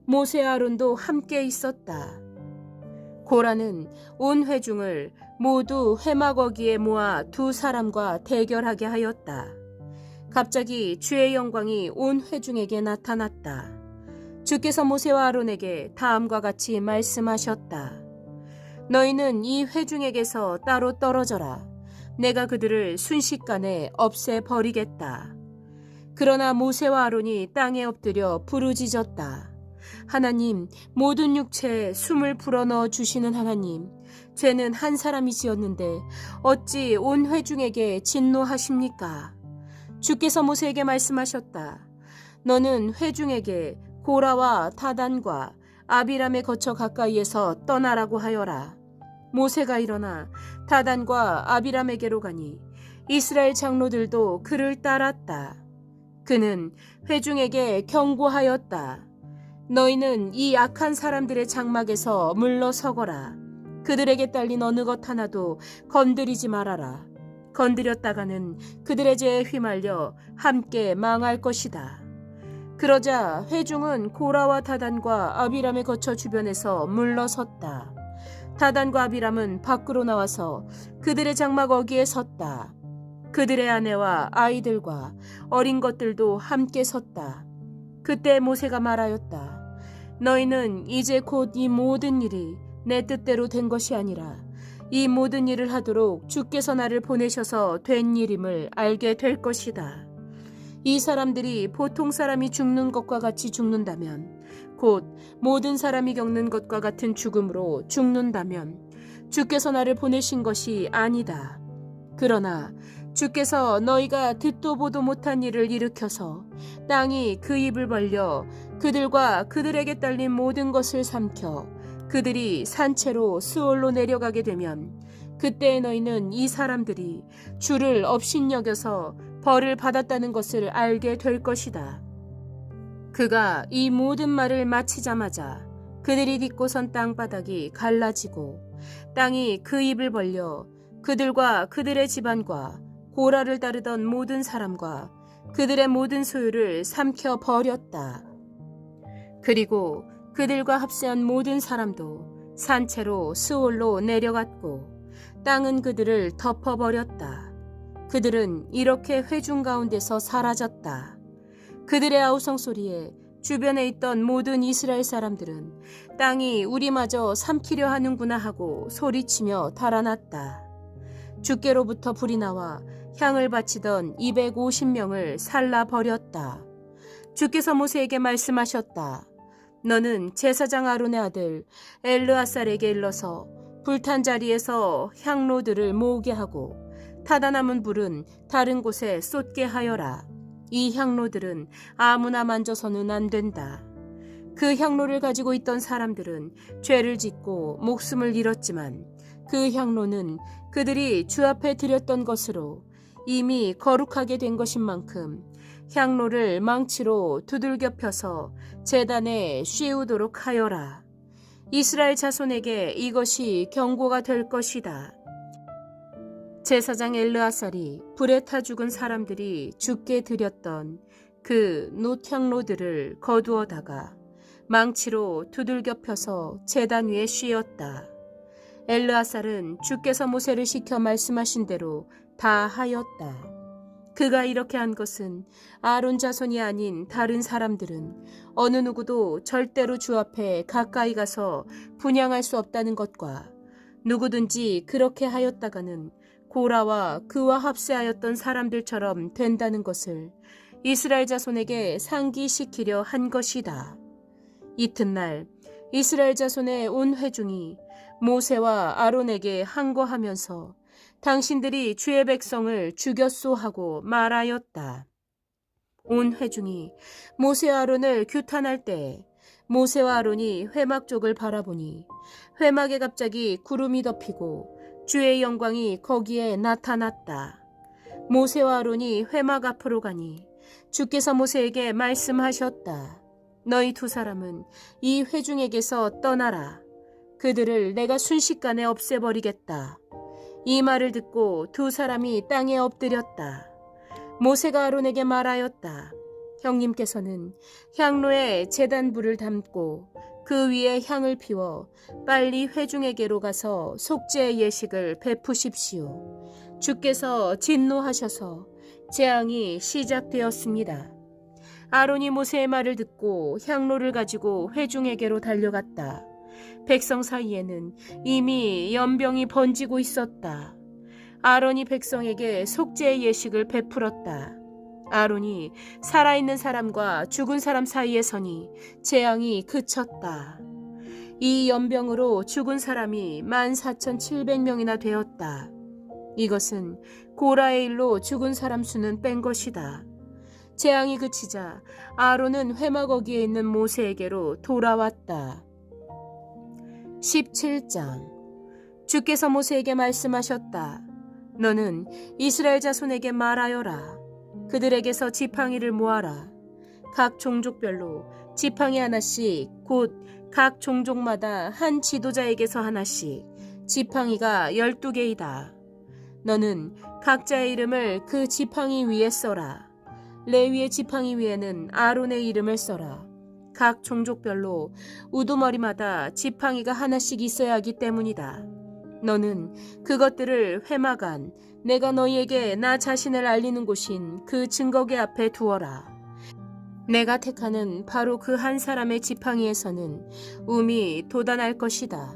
모세와 아론도 함께 있었다. 고라는 온 회중을 모두 회막 거기에 모아 두 사람과 대결하게 하였다. 갑자기 주의 영광이 온 회중에게 나타났다. 주께서 모세와 아론에게 다음과 같이 말씀하셨다. 너희는 이 회중에게서 따로 떨어져라. 내가 그들을 순식간에 없애버리겠다. 그러나 모세와 아론이 땅에 엎드려 부르짖었다. 하나님, 모든 육체에 숨을 불어넣어 주시는 하나님, 죄는 한 사람이 지었는데 어찌 온 회중에게 진노하십니까? 주께서 모세에게 말씀하셨다. 너는 회중에게 고라와 다단과 아비람에 거쳐 가까이에서 떠나라고 하여라. 모세가 일어나 다단과 아비람에게로 가니 이스라엘 장로들도 그를 따랐다. 그는 회중에게 경고하였다. 너희는 이 악한 사람들의 장막에서 물러서거라. 그들에게 딸린 어느 것 하나도 건드리지 말아라. 건드렸다가는 그들의 죄에 휘말려 함께 망할 것이다. 그러자 회중은 고라와 다단과 아비람에 거쳐 주변에서 물러섰다. 다단과 아비람은 밖으로 나와서 그들의 장막 거기에 섰다. 그들의 아내와 아이들과 어린 것들도 함께 섰다. 그때 모세가 말하였다. 너희는 이제 곧 이 모든 일이 내 뜻대로 된 것이 아니라 이 모든 일을 하도록 주께서 나를 보내셔서 된 일임을 알게 될 것이다. 이 사람들이 보통 사람이 죽는 것과 같이 죽는다면, 곧 모든 사람이 겪는 것과 같은 죽음으로 죽는다면 주께서 나를 보내신 것이 아니다. 그러나 주께서 너희가 듣도 보도 못한 일을 일으켜서 땅이 그 입을 벌려 그들과 그들에게 딸린 모든 것을 삼켜 그들이 산채로 스올로 내려가게 되면 그때 너희는 이 사람들이 주를 업신여겨서 벌을 받았다는 것을 알게 될 것이다. 그가 이 모든 말을 마치자마자 그들이 딛고선 땅바닥이 갈라지고 땅이 그 입을 벌려 그들과 그들의 집안과 고라를 따르던 모든 사람과 그들의 모든 소유를 삼켜 버렸다. 그리고 그들과 합세한 모든 사람도 산채로 스올로 내려갔고 땅은 그들을 덮어버렸다. 그들은 이렇게 회중 가운데서 사라졌다. 그들의 아우성 소리에 주변에 있던 모든 이스라엘 사람들은 땅이 우리마저 삼키려 하는구나 하고 소리치며 달아났다. 주께로부터 불이 나와 향을 바치던 250명을 살라 버렸다. 주께서 모세에게 말씀하셨다. 너는 제사장 아론의 아들 엘르아살에게 일러서 불탄 자리에서 향로들을 모으게 하고 타다 남은 불은 다른 곳에 쏟게 하여라. 이 향로들은 아무나 만져서는 안 된다. 그 향로를 가지고 있던 사람들은 죄를 짓고 목숨을 잃었지만 그 향로는 그들이 주 앞에 드렸던 것으로 이미 거룩하게 된 것인 만큼 향로를 망치로 두들겨 펴서 제단에 씌우도록 하여라. 이스라엘 자손에게 이것이 경고가 될 것이다. 제사장 엘르아살이 불에 타 죽은 사람들이 죽게 드렸던 그 놋향로들을 거두어다가 망치로 두들겨 펴서 제단 위에 씌웠다. 엘르아살은 주께서 모세를 시켜 말씀하신 대로 다 하였다. 그가 이렇게 한 것은 아론 자손이 아닌 다른 사람들은 어느 누구도 절대로 주 앞에 가까이 가서 분향할 수 없다는 것과 누구든지 그렇게 하였다가는 고라와 그와 합세하였던 사람들처럼 된다는 것을 이스라엘 자손에게 상기시키려 한 것이다. 이튿날 이스라엘 자손의 온 회중이 모세와 아론에게 항거하면서 당신들이 주의 백성을 죽였소 하고 말하였다. 온 회중이 모세와 아론을 규탄할 때 모세와 아론이 회막 쪽을 바라보니 회막에 갑자기 구름이 덮이고 주의 영광이 거기에 나타났다. 모세와 아론이 회막 앞으로 가니 주께서 모세에게 말씀하셨다. 너희 두 사람은 이 회중에게서 떠나라. 그들을 내가 순식간에 없애버리겠다. 이 말을 듣고 두 사람이 땅에 엎드렸다. 모세가 아론에게 말하였다. 형님께서는 향로에 제단불을 담고 그 위에 향을 피워 빨리 회중에게로 가서 속죄의 예식을 베푸십시오. 주께서 진노하셔서 재앙이 시작되었습니다. 아론이 모세의 말을 듣고 향로를 가지고 회중에게로 달려갔다. 백성 사이에는 이미 연병이 번지고 있었다. 아론이 백성에게 속죄의 예식을 베풀었다. 아론이 살아있는 사람과 죽은 사람 사이에 서니 재앙이 그쳤다. 이 연병으로 죽은 사람이 14,700명이나 되었다. 이것은 고라의 일로 죽은 사람 수는 뺀 것이다. 재앙이 그치자 아론은 회막어기에 있는 모세에게로 돌아왔다. 17장. 주께서 모세에게 말씀하셨다. 너는 이스라엘 자손에게 말하여라. 그들에게서 지팡이를 모아라. 각 종족별로 지팡이 하나씩 곧 각 종족마다 한 지도자에게서 하나씩 지팡이가 12개이다. 너는 각자의 이름을 그 지팡이 위에 써라. 레위의 지팡이 위에는 아론의 이름을 써라. 각 종족별로 우두머리마다 지팡이가 하나씩 있어야 하기 때문이다. 너는 그것들을 회막 안 내가 너희에게 나 자신을 알리는 곳인 그 증거계 앞에 두어라. 내가 택하는 바로 그 한 사람의 지팡이에서는 움이 돋아날 것이다.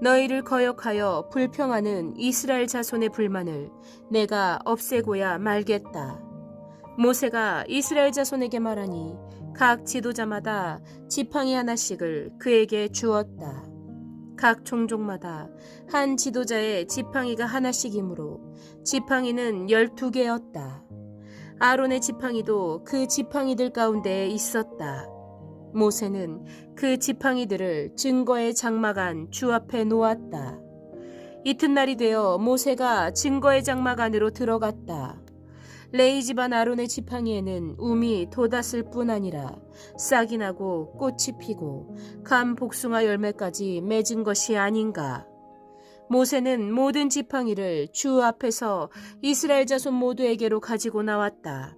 너희를 거역하여 불평하는 이스라엘 자손의 불만을 내가 없애고야 말겠다. 모세가 이스라엘 자손에게 말하니 각 지도자마다 지팡이 하나씩을 그에게 주었다. 각 종족마다 한 지도자의 지팡이가 하나씩이므로 지팡이는 12개였다. 아론의 지팡이도 그 지팡이들 가운데에 있었다. 모세는 그 지팡이들을 증거의 장막 안 주 앞에 놓았다. 이튿날이 되어 모세가 증거의 장막 안으로 들어갔다. 레위 집안 아론의 지팡이에는 움이 돋았을 뿐 아니라 싹이 나고 꽃이 피고 감 복숭아 열매까지 맺은 것이 아닌가. 모세는 모든 지팡이를 주 앞에서 이스라엘 자손 모두에게로 가지고 나왔다.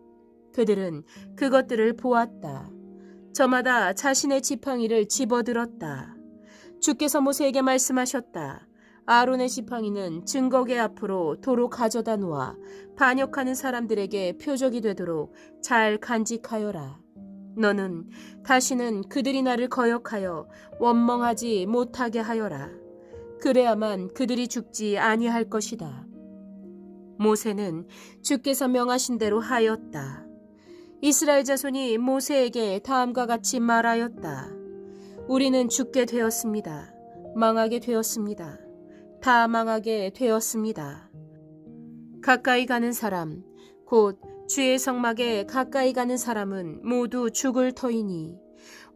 그들은 그것들을 보았다. 저마다 자신의 지팡이를 집어들었다. 주께서 모세에게 말씀하셨다. 아론의 지팡이는 증거계 앞으로 도로 가져다 놓아 반역하는 사람들에게 표적이 되도록 잘 간직하여라. 너는 다시는 그들이 나를 거역하여 원망하지 못하게 하여라. 그래야만 그들이 죽지 아니할 것이다. 모세는 주께서 명하신 대로 하였다. 이스라엘 자손이 모세에게 다음과 같이 말하였다. 우리는 죽게 되었습니다. 망하게 되었습니다. 다 망하게 되었습니다. 가까이 가는 사람, 곧 주의 성막에 가까이 가는 사람은 모두 죽을 터이니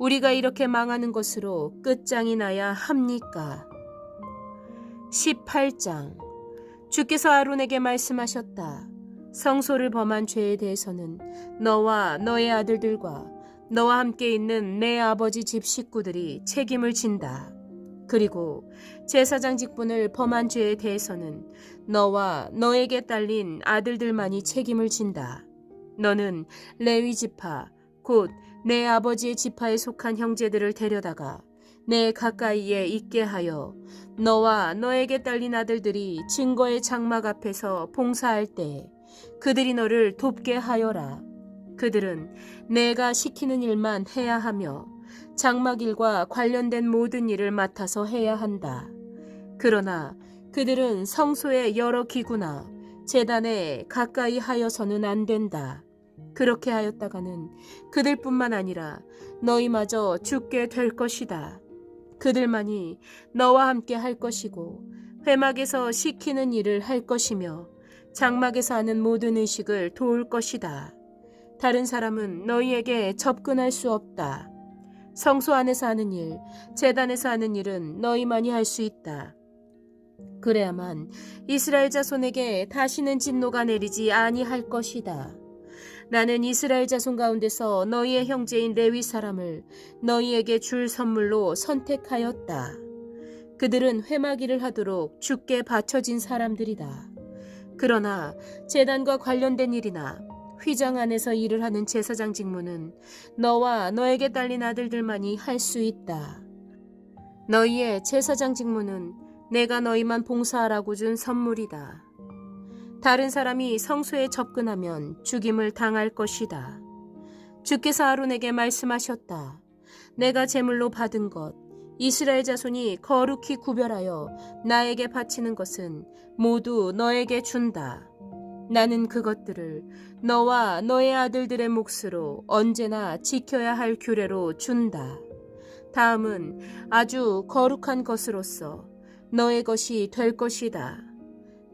우리가 이렇게 망하는 것으로 끝장이 나야 합니까? 18장. 주께서 아론에게 말씀하셨다. 성소를 범한 죄에 대해서는 너와 너의 아들들과 너와 함께 있는 내 아버지 집 식구들이 책임을 진다. 그리고 제사장 직분을 범한 죄에 대해서는 너와 너에게 딸린 아들들만이 책임을 진다. 너는 레위 지파, 곧 내 아버지의 지파에 속한 형제들을 데려다가 내 가까이에 있게 하여 너와 너에게 딸린 아들들이 증거의 장막 앞에서 봉사할 때 그들이 너를 돕게 하여라. 그들은 내가 시키는 일만 해야 하며 장막 일과 관련된 모든 일을 맡아서 해야 한다. 그러나 그들은 성소의 여러 기구나 제단에 가까이 하여서는 안 된다. 그렇게 하였다가는 그들뿐만 아니라 너희마저 죽게 될 것이다. 그들만이 너와 함께 할 것이고 회막에서 시키는 일을 할 것이며 장막에서 하는 모든 의식을 도울 것이다. 다른 사람은 너희에게 접근할 수 없다. 성소 안에서 하는 일, 제단에서 하는 일은 너희만이 할 수 있다. 그래야만 이스라엘 자손에게 다시는 진노가 내리지 아니할 것이다. 나는 이스라엘 자손 가운데서 너희의 형제인 레위 사람을 너희에게 줄 선물로 선택하였다. 그들은 회막 일을 하도록 주께 바쳐진 사람들이다. 그러나 제단과 관련된 일이나 휘장 안에서 일을 하는 제사장 직무는 너와 너에게 딸린 아들들만이 할 수 있다. 너희의 제사장 직무는 내가 너희만 봉사하라고 준 선물이다. 다른 사람이 성소에 접근하면 죽임을 당할 것이다. 주께서 아론에게 말씀하셨다. 내가 제물로 받은 것, 이스라엘 자손이 거룩히 구별하여 나에게 바치는 것은 모두 너에게 준다. 나는 그것들을 너와 너의 아들들의 몫으로 언제나 지켜야 할 규례로 준다. 다음은 아주 거룩한 것으로서 너의 것이 될 것이다.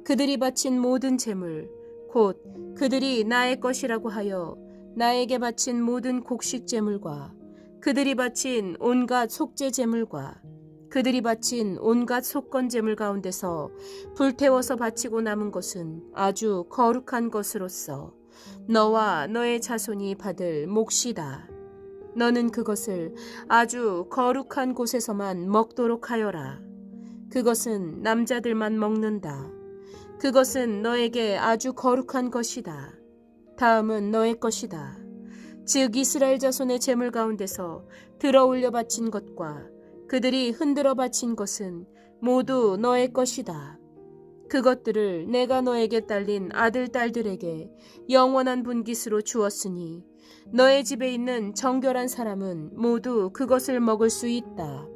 그들이 바친 모든 제물, 곧 그들이 나의 것이라고 하여 나에게 바친 모든 곡식 제물과 그들이 바친 온갖 속죄 제물과 그들이 바친 온갖 속건 제물 가운데서 불태워서 바치고 남은 것은 아주 거룩한 것으로서 너와 너의 자손이 받을 몫이다. 너는 그것을 아주 거룩한 곳에서만 먹도록 하여라. 그것은 남자들만 먹는다. 그것은 너에게 아주 거룩한 것이다. 다음은 너의 것이다. 즉 이스라엘 자손의 제물 가운데서 들어올려 바친 것과 그들이 흔들어 바친 것은 모두 너의 것이다. 그것들을 내가 너에게 딸린 아들, 딸들에게 영원한 분깃으로 주었으니 너의 집에 있는 정결한 사람은 모두 그것을 먹을 수 있다.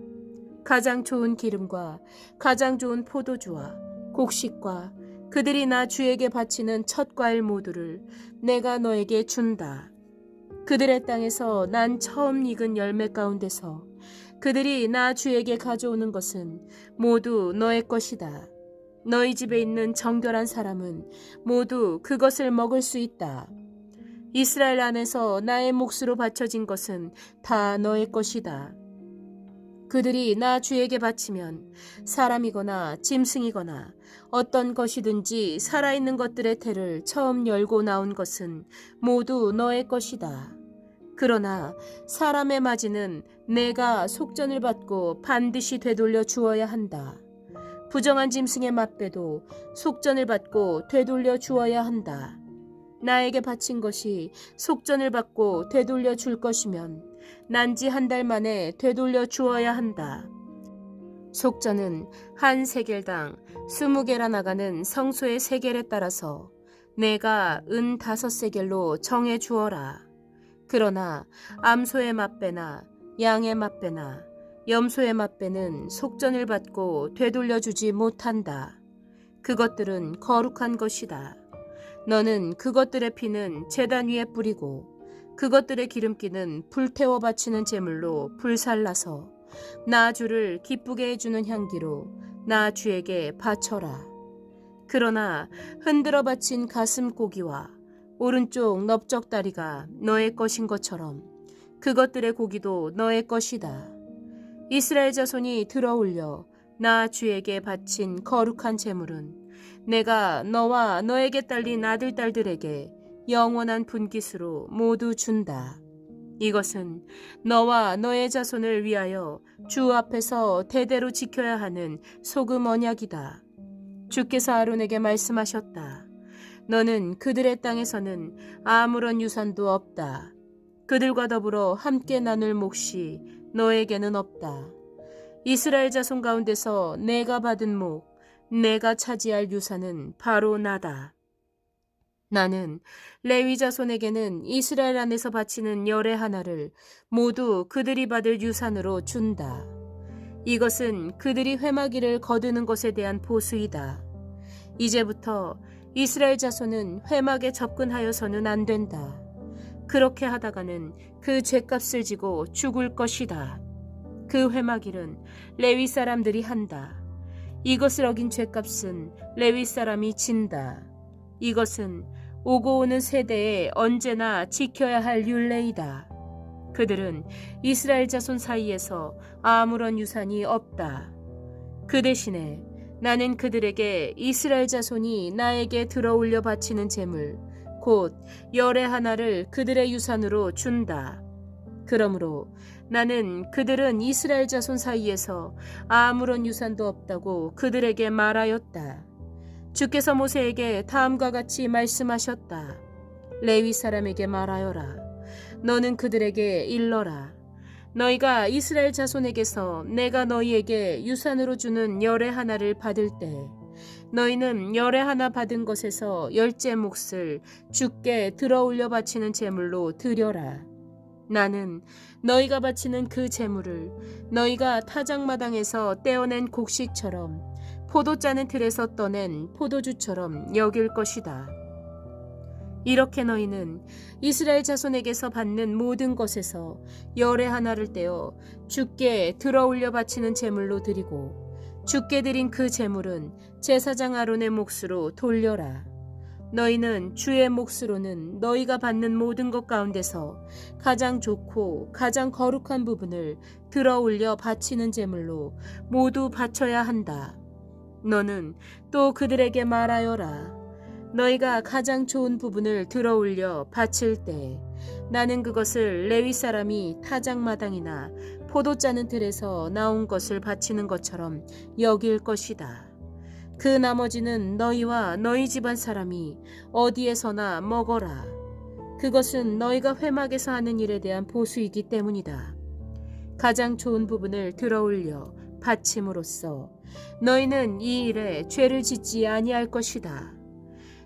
가장 좋은 기름과 가장 좋은 포도주와 곡식과 그들이 나 주에게 바치는 첫 과일 모두를 내가 너에게 준다. 그들의 땅에서 난 처음 익은 열매 가운데서 그들이 나 주에게 가져오는 것은 모두 너의 것이다. 너희 집에 있는 정결한 사람은 모두 그것을 먹을 수 있다. 이스라엘 안에서 나의 몫으로 바쳐진 것은 다 너의 것이다. 그들이 나 주에게 바치면 사람이거나 짐승이거나 어떤 것이든지 살아있는 것들의 태를 처음 열고 나온 것은 모두 너의 것이다. 그러나 사람의 맞이는 내가 속전을 받고 반드시 되돌려 주어야 한다. 부정한 짐승의 맞배도 속전을 받고 되돌려 주어야 한다. 나에게 바친 것이 속전을 받고 되돌려 줄 것이면 난지 한 달 만에 되돌려 주어야 한다. 속전은 한 세겔당 20개라 나가는 성소의 세겔에 따라서 내가 은 5세겔로 정해 주어라. 그러나 암소의 맞배나 양의 맞배나 염소의 맞배는 속전을 받고 되돌려 주지 못한다. 그것들은 거룩한 것이다. 너는 그것들의 피는 제단 위에 뿌리고 그것들의 기름기는 불태워 바치는 제물로 불살라서 나 주를 기쁘게 해주는 향기로 나 주에게 바쳐라. 그러나 흔들어 바친 가슴 고기와 오른쪽 넓적다리가 너의 것인 것처럼 그것들의 고기도 너의 것이다. 이스라엘 자손이 들어올려 나 주에게 바친 거룩한 제물은 내가 너와 너에게 딸린 아들딸들에게 영원한 분깃으로 모두 준다. 이것은 너와 너의 자손을 위하여 주 앞에서 대대로 지켜야 하는 소금 언약이다. 주께서 아론에게 말씀하셨다. 너는 그들의 땅에서는 아무런 유산도 없다. 그들과 더불어 함께 나눌 몫이 너에게는 없다. 이스라엘 자손 가운데서 내가 받은 목, 내가 차지할 유산은 바로 나다. 나는 레위 자손에게는 이스라엘 안에서 바치는 열의 하나를 모두 그들이 받을 유산으로 준다. 이것은 그들이 회막이를 거두는 것에 대한 보수이다. 이제부터 이스라엘 자손은 회막에 접근하여서는 안 된다. 그렇게 하다가는 그 죄값을 지고 죽을 것이다. 그 회막일은 레위 사람들이 한다. 이것을 어긴 죄값은 레위 사람이 진다. 이것은 오고 오는 세대에 언제나 지켜야 할 율례이다. 그들은 이스라엘 자손 사이에서 아무런 유산이 없다. 그 대신에 나는 그들에게 이스라엘 자손이 나에게 들어올려 바치는 제물, 곧 열의 하나를 그들의 유산으로 준다. 그러므로 나는 그들은 이스라엘 자손 사이에서 아무런 유산도 없다고 그들에게 말하였다. 주께서 모세에게 다음과 같이 말씀하셨다. 레위 사람에게 말하여라. 너는 그들에게 일러라. 너희가 이스라엘 자손에게서 내가 너희에게 유산으로 주는 열의 하나를 받을 때 너희는 열의 하나 받은 것에서 10째 몫을 주께 들어올려 바치는 제물로 드려라. 나는 너희가 바치는 그 제물을 너희가 타작마당에서 떼어낸 곡식처럼 포도 짜는 틀에서 떠낸 포도주처럼 여길 것이다. 이렇게 너희는 이스라엘 자손에게서 받는 모든 것에서 열의 하나를 떼어 주께 들어올려 바치는 제물로 드리고 주께 드린 그 제물은 제사장 아론의 몫으로 돌려라. 너희는 주의 몫으로는 너희가 받는 모든 것 가운데서 가장 좋고 가장 거룩한 부분을 들어올려 바치는 제물로 모두 바쳐야 한다. 너는 또 그들에게 말하여라. 너희가 가장 좋은 부분을 들어올려 바칠 때 나는 그것을 레위 사람이 타작마당이나 포도 짜는 틀에서 나온 것을 바치는 것처럼 여길 것이다. 그 나머지는 너희와 너희 집안 사람이 어디에서나 먹어라. 그것은 너희가 회막에서 하는 일에 대한 보수이기 때문이다. 가장 좋은 부분을 들어올려 바침으로써 너희는 이 일에 죄를 짓지 아니할 것이다.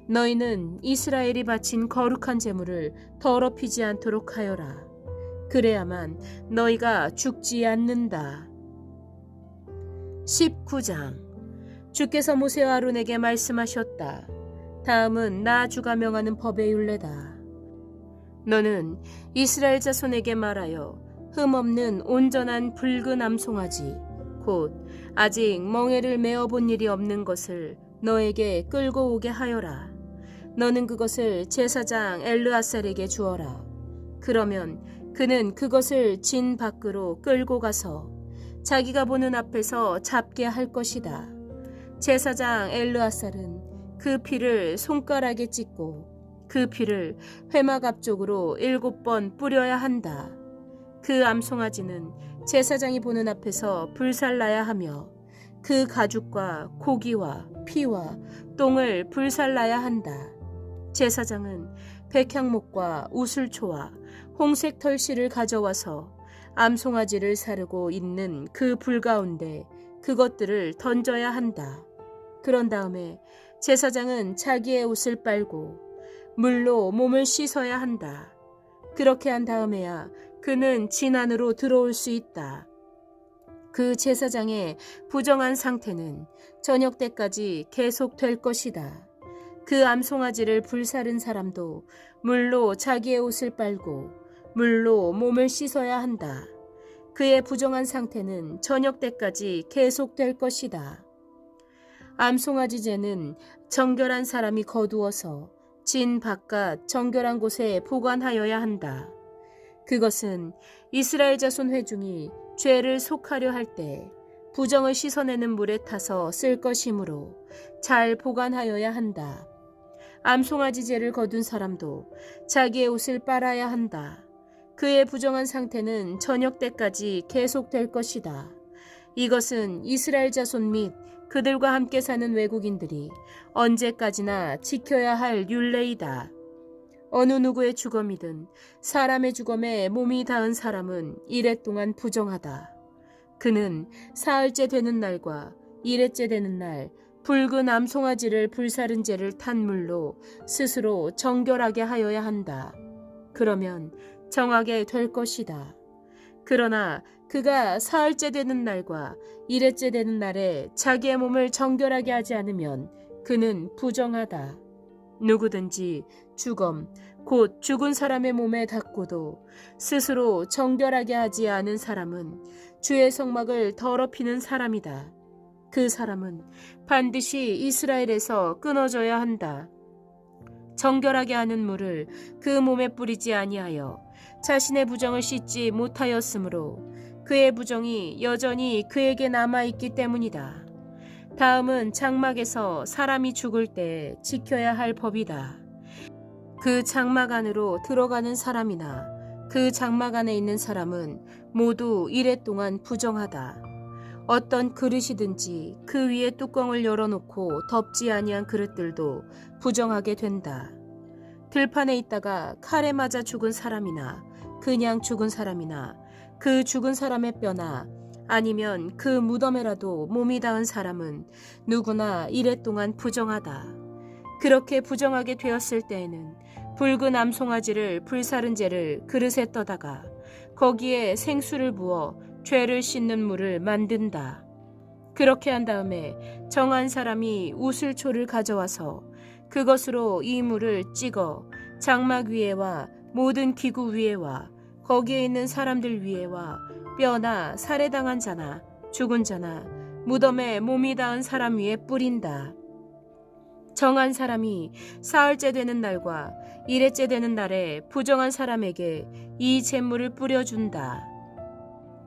너희는 이스라엘이 바친 거룩한 제물을 더럽히지 않도록 하여라. 그래야만 너희가 죽지 않는다. 19장. 주께서 모세와 아론에게 말씀하셨다. 다음은 나 주가 명하는 법의 율례다. 너는 이스라엘 자손에게 말하여 흠없는 온전한 붉은 암송아지 곧 아직 멍에를 메어본 일이 없는 것을 너에게 끌고 오게 하여라. 너는 그것을 제사장 엘르아살에게 주어라. 그러면 그는 그것을 진 밖으로 끌고 가서 자기가 보는 앞에서 잡게 할 것이다. 제사장 엘르아살은 그 피를 손가락에 찍고 그 피를 회막 앞쪽으로 7번 뿌려야 한다. 그 암송아지는 제사장이 보는 앞에서 불살라야 하며 그 가죽과 고기와 피와 똥을 불살라야 한다. 제사장은 백향목과 우슬초와 홍색 털실을 가져와서 암송아지를 사르고 있는 그 불 가운데 그것들을 던져야 한다. 그런 다음에 제사장은 자기의 옷을 빨고 물로 몸을 씻어야 한다. 그렇게 한 다음에야 그는 진 안으로 들어올 수 있다. 그 제사장의 부정한 상태는 저녁 때까지 계속될 것이다. 그 암송아지를 불사른 사람도 물로 자기의 옷을 빨고 물로 몸을 씻어야 한다. 그의 부정한 상태는 저녁 때까지 계속될 것이다. 암송아지 죄는 정결한 사람이 거두어서 진 바깥 정결한 곳에 보관하여야 한다. 그것은 이스라엘 자손 회중이 죄를 속하려 할 때 부정을 씻어내는 물에 타서 쓸 것이므로 잘 보관하여야 한다. 암송아지 죄를 거둔 사람도 자기의 옷을 빨아야 한다. 그의 부정한 상태는 저녁 때까지 계속될 것이다. 이것은 이스라엘 자손 및 그들과 함께 사는 외국인들이 언제까지나 지켜야 할 율례이다. 어느 누구의 주검이든 사람의 주검에 몸이 닿은 사람은 이레 동안 부정하다. 그는 사흘째 되는 날과 이레째 되는 날 붉은 암송아지를 불사른 죄를 탄 물로 스스로 정결하게 하여야 한다. 그러면 정하게 될 것이다. 그러나 그가 사흘째 되는 날과 이레째 되는 날에 자기의 몸을 정결하게 하지 않으면 그는 부정하다. 누구든지 주검, 곧 죽은 사람의 몸에 닿고도 스스로 정결하게 하지 않은 사람은 주의 성막을 더럽히는 사람이다. 그 사람은 반드시 이스라엘에서 끊어져야 한다. 정결하게 하는 물을 그 몸에 뿌리지 아니하여 자신의 부정을 씻지 못하였으므로 그의 부정이 여전히 그에게 남아있기 때문이다. 다음은 장막에서 사람이 죽을 때 지켜야 할 법이다. 그 장막 안으로 들어가는 사람이나 그 장막 안에 있는 사람은 모두 이레 동안 부정하다. 어떤 그릇이든지 그 위에 뚜껑을 열어놓고 덮지 아니한 그릇들도 부정하게 된다. 들판에 있다가 칼에 맞아 죽은 사람이나 그냥 죽은 사람이나 그 죽은 사람의 뼈나 아니면 그 무덤에라도 몸이 닿은 사람은 누구나 이레 동안 부정하다. 그렇게 부정하게 되었을 때에는 붉은 암송아지를 불사른 재를 그릇에 떠다가 거기에 생수를 부어 죄를 씻는 물을 만든다. 그렇게 한 다음에 정한 사람이 우슬초를 가져와서 그것으로 이 물을 찍어 장막 위에와 모든 기구 위에와 거기에 있는 사람들 위에와 뼈나 살해당한 자나 죽은 자나 무덤에 몸이 닿은 사람 위에 뿌린다. 정한 사람이 사흘째 되는 날과 이레째 되는 날에 부정한 사람에게 이 제물을 뿌려준다.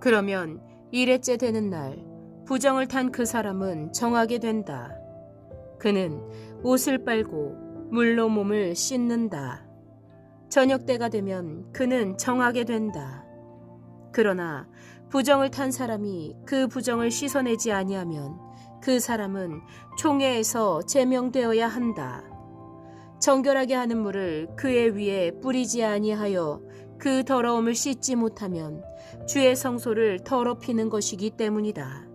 그러면 이레째 되는 날 부정을 탄 그 사람은 정하게 된다. 그는 옷을 빨고 물로 몸을 씻는다. 저녁 때가 되면 그는 정하게 된다. 그러나 부정을 탄 사람이 그 부정을 씻어내지 아니하면 그 사람은 총회에서 제명되어야 한다. 정결하게 하는 물을 그의 위에 뿌리지 아니하여 그 더러움을 씻지 못하면 주의 성소를 더럽히는 것이기 때문이다.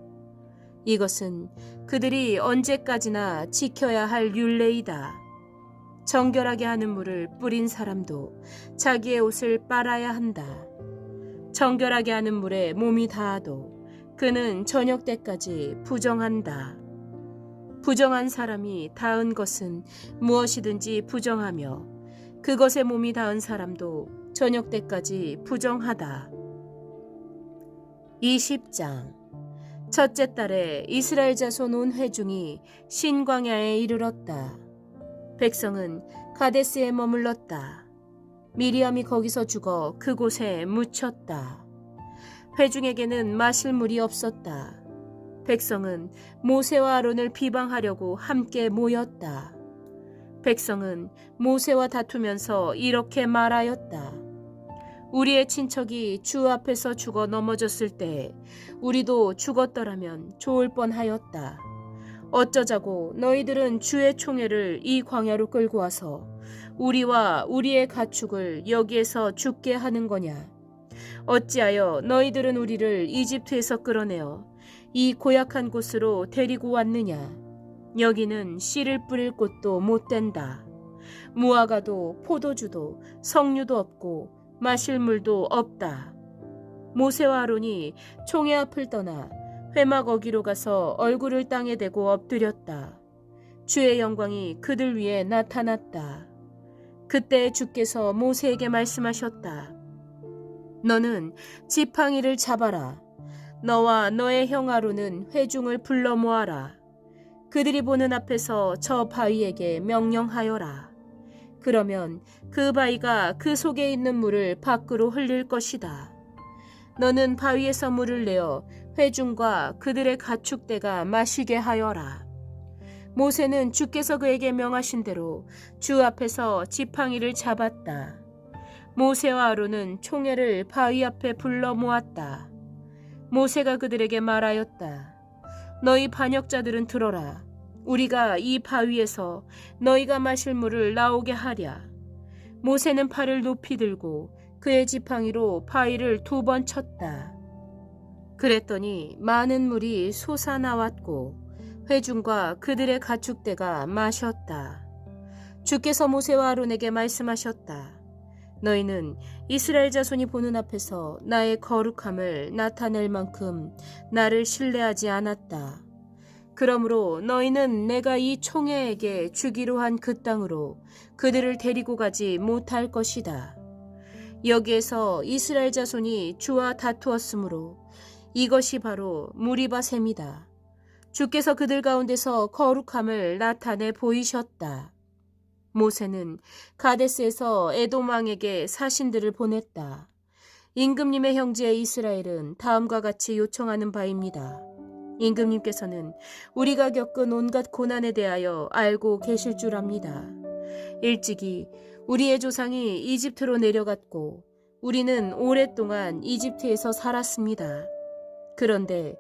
이것은 그들이 언제까지나 지켜야 할 율례이다. 정결하게 하는 물을 뿌린 사람도 자기의 옷을 빨아야 한다. 정결하게 하는 물에 몸이 닿아도 그는 저녁 때까지 부정한다. 부정한 사람이 닿은 것은 무엇이든지 부정하며 그것에 몸이 닿은 사람도 저녁 때까지 부정하다. 20장. 첫째 달에 이스라엘 자손 온 회중이 신광야에 이르렀다. 백성은 가데스에 머물렀다. 미리암이 거기서 죽어 그곳에 묻혔다. 회중에게는 마실 물이 없었다. 백성은 모세와 아론을 비방하려고 함께 모였다. 백성은 모세와 다투면서 이렇게 말하였다. 우리의 친척이 주 앞에서 죽어 넘어졌을 때 우리도 죽었더라면 좋을 뻔하였다. 어쩌자고 너희들은 주의 총애를 이 광야로 끌고 와서 우리와 우리의 가축을 여기에서 죽게 하는 거냐? 어찌하여 너희들은 우리를 이집트에서 끌어내어 이 고약한 곳으로 데리고 왔느냐? 여기는 씨를 뿌릴 곳도 못 된다. 무화과도 포도주도 석류도 없고 마실 물도 없다. 모세와 아론이 총회 앞을 떠나 회막 어기로 가서 얼굴을 땅에 대고 엎드렸다. 주의 영광이 그들 위에 나타났다. 그때 주께서 모세에게 말씀하셨다. 너는 지팡이를 잡아라. 너와 너의 형 아론은 회중을 불러 모아라. 그들이 보는 앞에서 저 바위에게 명령하여라. 그러면 그 바위가 그 속에 있는 물을 밖으로 흘릴 것이다. 너는 바위에서 물을 내어 회중과 그들의 가축대가 마시게 하여라. 모세는 주께서 그에게 명하신 대로 주 앞에서 지팡이를 잡았다. 모세와 아론은 총회를 바위 앞에 불러 모았다. 모세가 그들에게 말하였다. 너희 반역자들은 들어라. 우리가 이 바위에서 너희가 마실 물을 나오게 하랴. 모세는 팔을 높이 들고 그의 지팡이로 바위를 2번 쳤다. 그랬더니 많은 물이 솟아나왔고 회중과 그들의 가축대가 마셨다. 주께서 모세와 아론에게 말씀하셨다. 너희는 이스라엘 자손이 보는 앞에서 나의 거룩함을 나타낼 만큼 나를 신뢰하지 않았다. 그러므로 너희는 내가 이 총회에게 주기로 한 그 땅으로 그들을 데리고 가지 못할 것이다. 여기에서 이스라엘 자손이 주와 다투었으므로 이것이 바로 무리바 셈이다. 주께서 그들 가운데서 거룩함을 나타내 보이셨다. 모세는 가데스에서 에돔 왕에게 사신들을 보냈다. 임금님의 형제 이스라엘은 다음과 같이 요청하는 바입니다. 임금님께서는 우리가 겪은 온갖 고난에 대하여 알고 계실 줄 압니다. 일찍이 우리의 조상이 이집트로 내려갔고 우리는 오랫동안 이집트에서 살았습니다. 그런데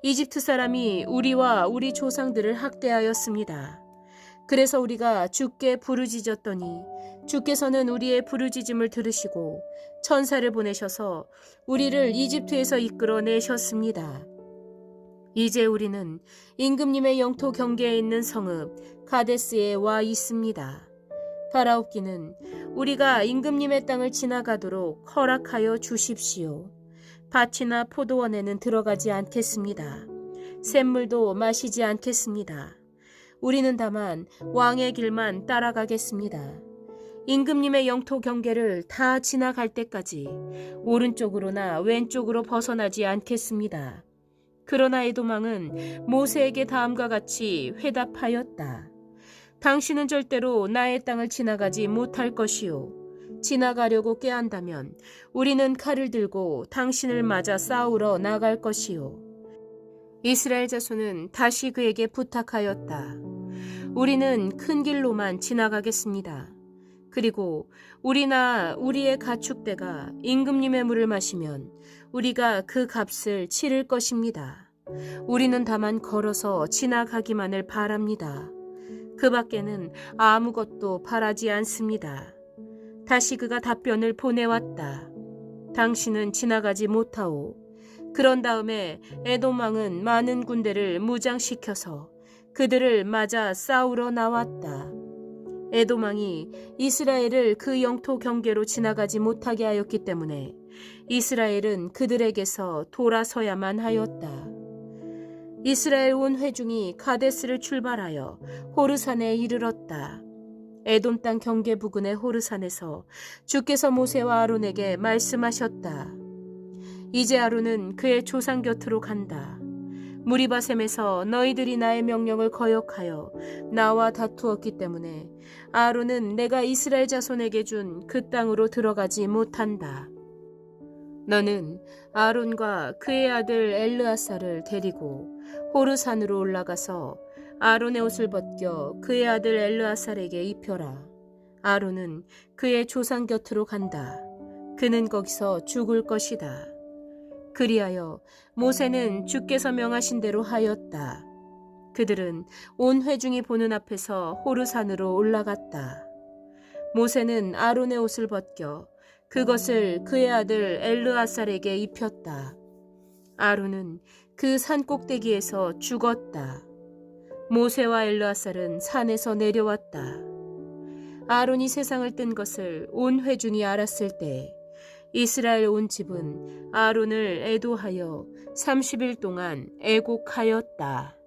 이집트 사람이 우리와 우리 조상들을 학대하였습니다. 그래서 우리가 주께 부르짖었더니 주께서는 우리의 부르짖음을 들으시고 천사를 보내셔서 우리를 이집트에서 이끌어 내셨습니다. 이제 우리는 임금님의 영토 경계에 있는 성읍 가데스에 와 있습니다. 바라옵기는 우리가 임금님의 땅을 지나가도록 허락하여 주십시오. 밭이나 포도원에는 들어가지 않겠습니다. 샘물도 마시지 않겠습니다. 우리는 다만 왕의 길만 따라가겠습니다. 임금님의 영토 경계를 다 지나갈 때까지 오른쪽으로나 왼쪽으로 벗어나지 않겠습니다. 그러나 에돔왕은 모세에게 다음과 같이 회답하였다. 당신은 절대로 나의 땅을 지나가지 못할 것이요. 지나가려고 꾀한다면 우리는 칼을 들고 당신을 맞아 싸우러 나갈 것이요. 이스라엘 자손은 다시 그에게 부탁하였다. 우리는 큰 길로만 지나가겠습니다. 그리고 우리나 우리의 가축대가 임금님의 물을 마시면 우리가 그 값을 치를 것입니다. 우리는 다만 걸어서 지나가기만을 바랍니다. 그 밖에는 아무것도 바라지 않습니다. 다시 그가 답변을 보내왔다. 당신은 지나가지 못하오. 그런 다음에 에돔 왕은 많은 군대를 무장시켜서 그들을 맞아 싸우러 나왔다. 에돔 왕이 이스라엘을 그 영토 경계로 지나가지 못하게 하였기 때문에 이스라엘은 그들에게서 돌아서야만 하였다. 이스라엘 온 회중이 가데스를 출발하여 호르산에 이르렀다. 에돔 땅 경계 부근의 호르산에서 주께서 모세와 아론에게 말씀하셨다. 이제 아론은 그의 조상 곁으로 간다. 무리바셈에서 너희들이 나의 명령을 거역하여 나와 다투었기 때문에 아론은 내가 이스라엘 자손에게 준 그 땅으로 들어가지 못한다. 너는 아론과 그의 아들 엘르아사를 데리고 호르산으로 올라가서 아론의 옷을 벗겨 그의 아들 엘르아살에게 입혀라. 아론은 그의 조상 곁으로 간다. 그는 거기서 죽을 것이다. 그리하여 모세는 주께서 명하신 대로 하였다. 그들은 온 회중이 보는 앞에서 호르산으로 올라갔다. 모세는 아론의 옷을 벗겨 그것을 그의 아들 엘르아살에게 입혔다. 아론은 그 산 꼭대기에서 죽었다. 모세와 엘르아살은 산에서 내려왔다. 아론이 세상을 뜬 것을 온 회중이 알았을 때 이스라엘 온 집은 아론을 애도하여 30일 동안 애곡하였다.